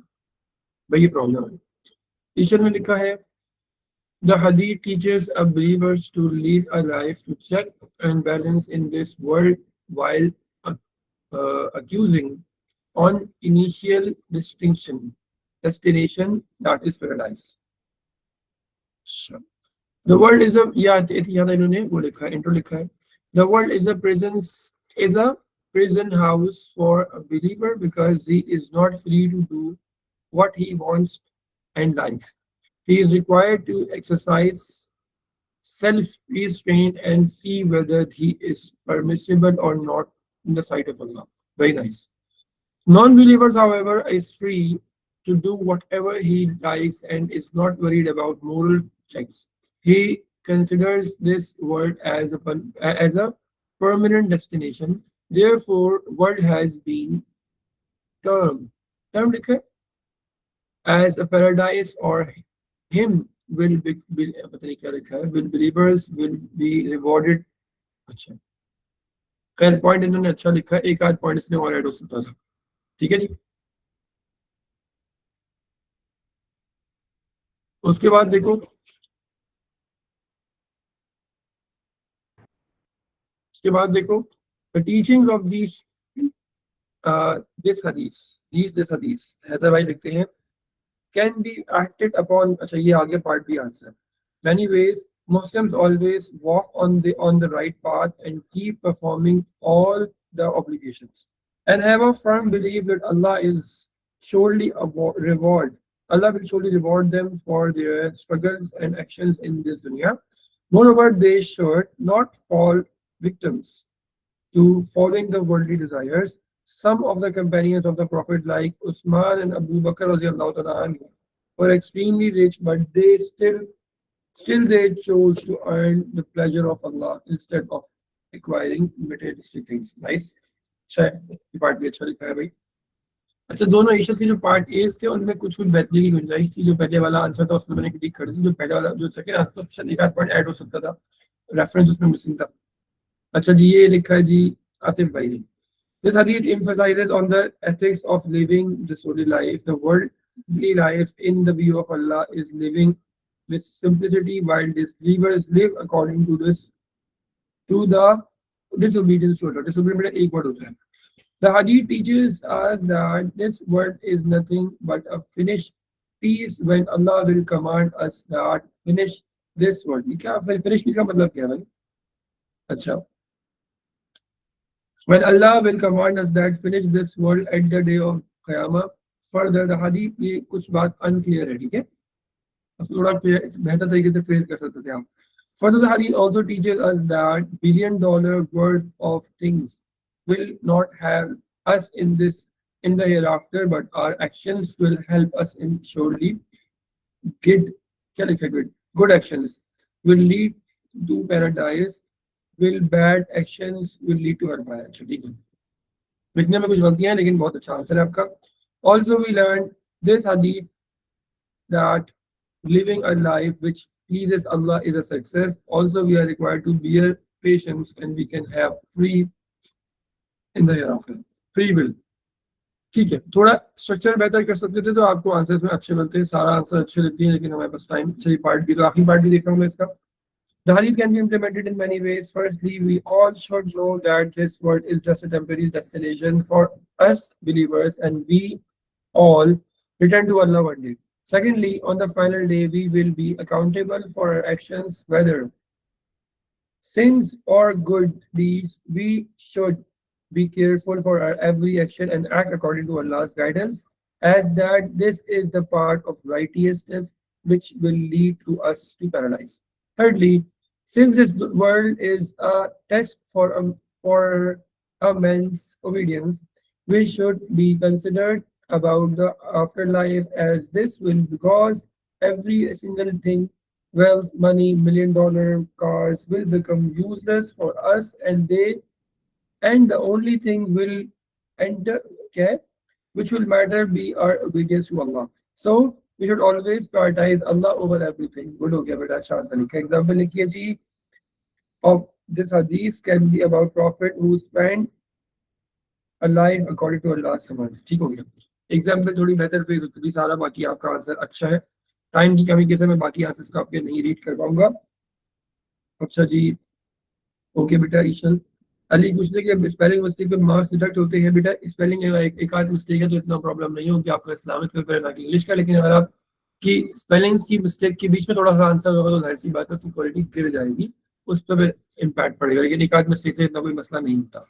भाई ये problem है। ईश्वर में लिखा है, the hadith teaches a believers to lead a life to check and balance in this world while accusing on initial destination that is paradise. The world is a, yeah, इन्होंने वो लिखा है, इंट्रो लिखा है, the world is a prison house for a believer because he is not free to do what he wants and likes. He is required to exercise self-restraint and see whether he is permissible or not in the sight of Allah. Very nice. Non-believers, however, is free to do whatever he likes and is not worried about moral checks. He considers this world as a permanent destination. Therefore, world has been termed as a paradise, or him will will believers will be rewarded. अच्छा, खैर point इन्होंने अच्छा लिखा है, एक आध point इसमें और ऐड हो सकता था, ठीक है जी। उसके बाद देखो, the teachings of these this hadith Haider भाई लिखते हैं, can be acted upon. अच्छा, ये आगे पार्ट भी answer. Many ways, Muslims always walk on the right path and keep performing all the obligations and have a firm belief that Allah is surely reward. Allah will surely reward them for their struggles and actions in this dunya. Moreover, they should not fall victims to following the worldly desires. Some of the companions of the Prophet, like Usman and Abu Bakr radiallahu ta'ala anhu, were extremely rich, but they still they chose to earn the pleasure of Allah instead of acquiring materialistic things. Nice. अच्छा है, ये part भी अच्छा लिखा है भाई। अच्छा, दोनों इश्यूज के जो पार्ट एज थे उनमें कुछ बेहतरी की गुंजाइश थी। जो पहले वाला आंसर था उसमें मैंने क्लिक कर दी, जो पहले वाला जो सेकंड आंसर था उसमें एक आध पॉइंट ऐड हो सकता था, रेफरेंस उसमें मिसिंग था। अच्छा जी, ये लिखा है जी आतिफ भाई ने, this hadith emphasizes on the ethics of living the holy life. The worldly life in the view of Allah is living with simplicity, while disbelievers live according to the disobedience to Allah. Disobedience एक word होता है। The hadith teaches us that this world is nothing but a finished piece when Allah will command us that finish this world. ये क्या finish piece का मतलब क्या है भाई? अच्छा, when Allah will command us that finish this world at the day of Qiyamah. Further, the hadith ये कुछ बात unclear है, ठीक है, थोड़ा बेहतर तरीके से फ्रेज कर सकते थे आप। Further, the hadith also teaches us that $1 billion worth of things will not have us in the hereafter, but our actions will help us in surely good, क्या लिखा है good actions will lead to paradise, will bad actions will lead to hellfire. अच्छा ठीक है, लिखने में कुछ गलतियां हैं लेकिन बहुत अच्छा आंसर है आपका. Also we learned this hadith that living a life which pleases Allah is a success. Also we are required to bear patience and we can have free in the hereafter, free will. ठीक है, थोड़ा structure बेहतर कर सकते थे तो आपको answers में अच्छे मिलते हैं. सारा आंसर अच्छे लिखते हैं लेकिन हमारे पास टाइम चाहिए. पार्ट भी तो आखिरी पार्ट भी देख रहा हूँ मैं इसका. The hadith can be implemented in many ways. Firstly, we all should know that this world is just a temporary destination for us believers and we all return to Allah one day. Secondly, on the final day, we will be accountable for our actions, whether sins or good deeds. We should be careful for our every action and act according to Allah's guidance, as that this is the part of righteousness which will lead to us to paradise. Thirdly, since this world is a test for a man's obedience, we should be considered about the afterlife, as this will cause every single thing, wealth, money, $1,000,000 cars will become useless for us, and the only thing will enter, okay, which will matter be our obedience to Allah. So we should always prioritize Allah over everything. Good हो गया बेटा, अच्छा answer लिखा. Example लिखिए जी. Of this hadith can be about prophet who spent a life according to Allah's commands. ठीक हो गया. Example थोड़ी बेहतर फेस होती थी सारा, बाकी आपका आंसर अच्छा है. टाइम की कमी के से मैं बाकी आंसर्स का आपके नहीं रीड कर पाऊंगा. अच्छा जी, ओके बेटा. ईशन अली पूछते कि स्पेलिंग मिस्टेक पे मार्क्स डिडक्ट होते हैं. बेटा स्पेलिंग एक आध मिस्टेक है तो इतना प्रॉब्लम नहीं होगी, आपका इस्लामिक पेपर है ना कि इंग्लिश का. लेकिन अगर आप की स्पेलिंग्स की मिस्टेक के बीच में थोड़ा सा आंसर होगा तो जाहिर सी बात है उसकी क्वालिटी गिर जाएगी, उस पर इम्पैक्ट पड़ेगा. लेकिन एक आध मिस्टेक से इतना कोई मसला नहीं होता.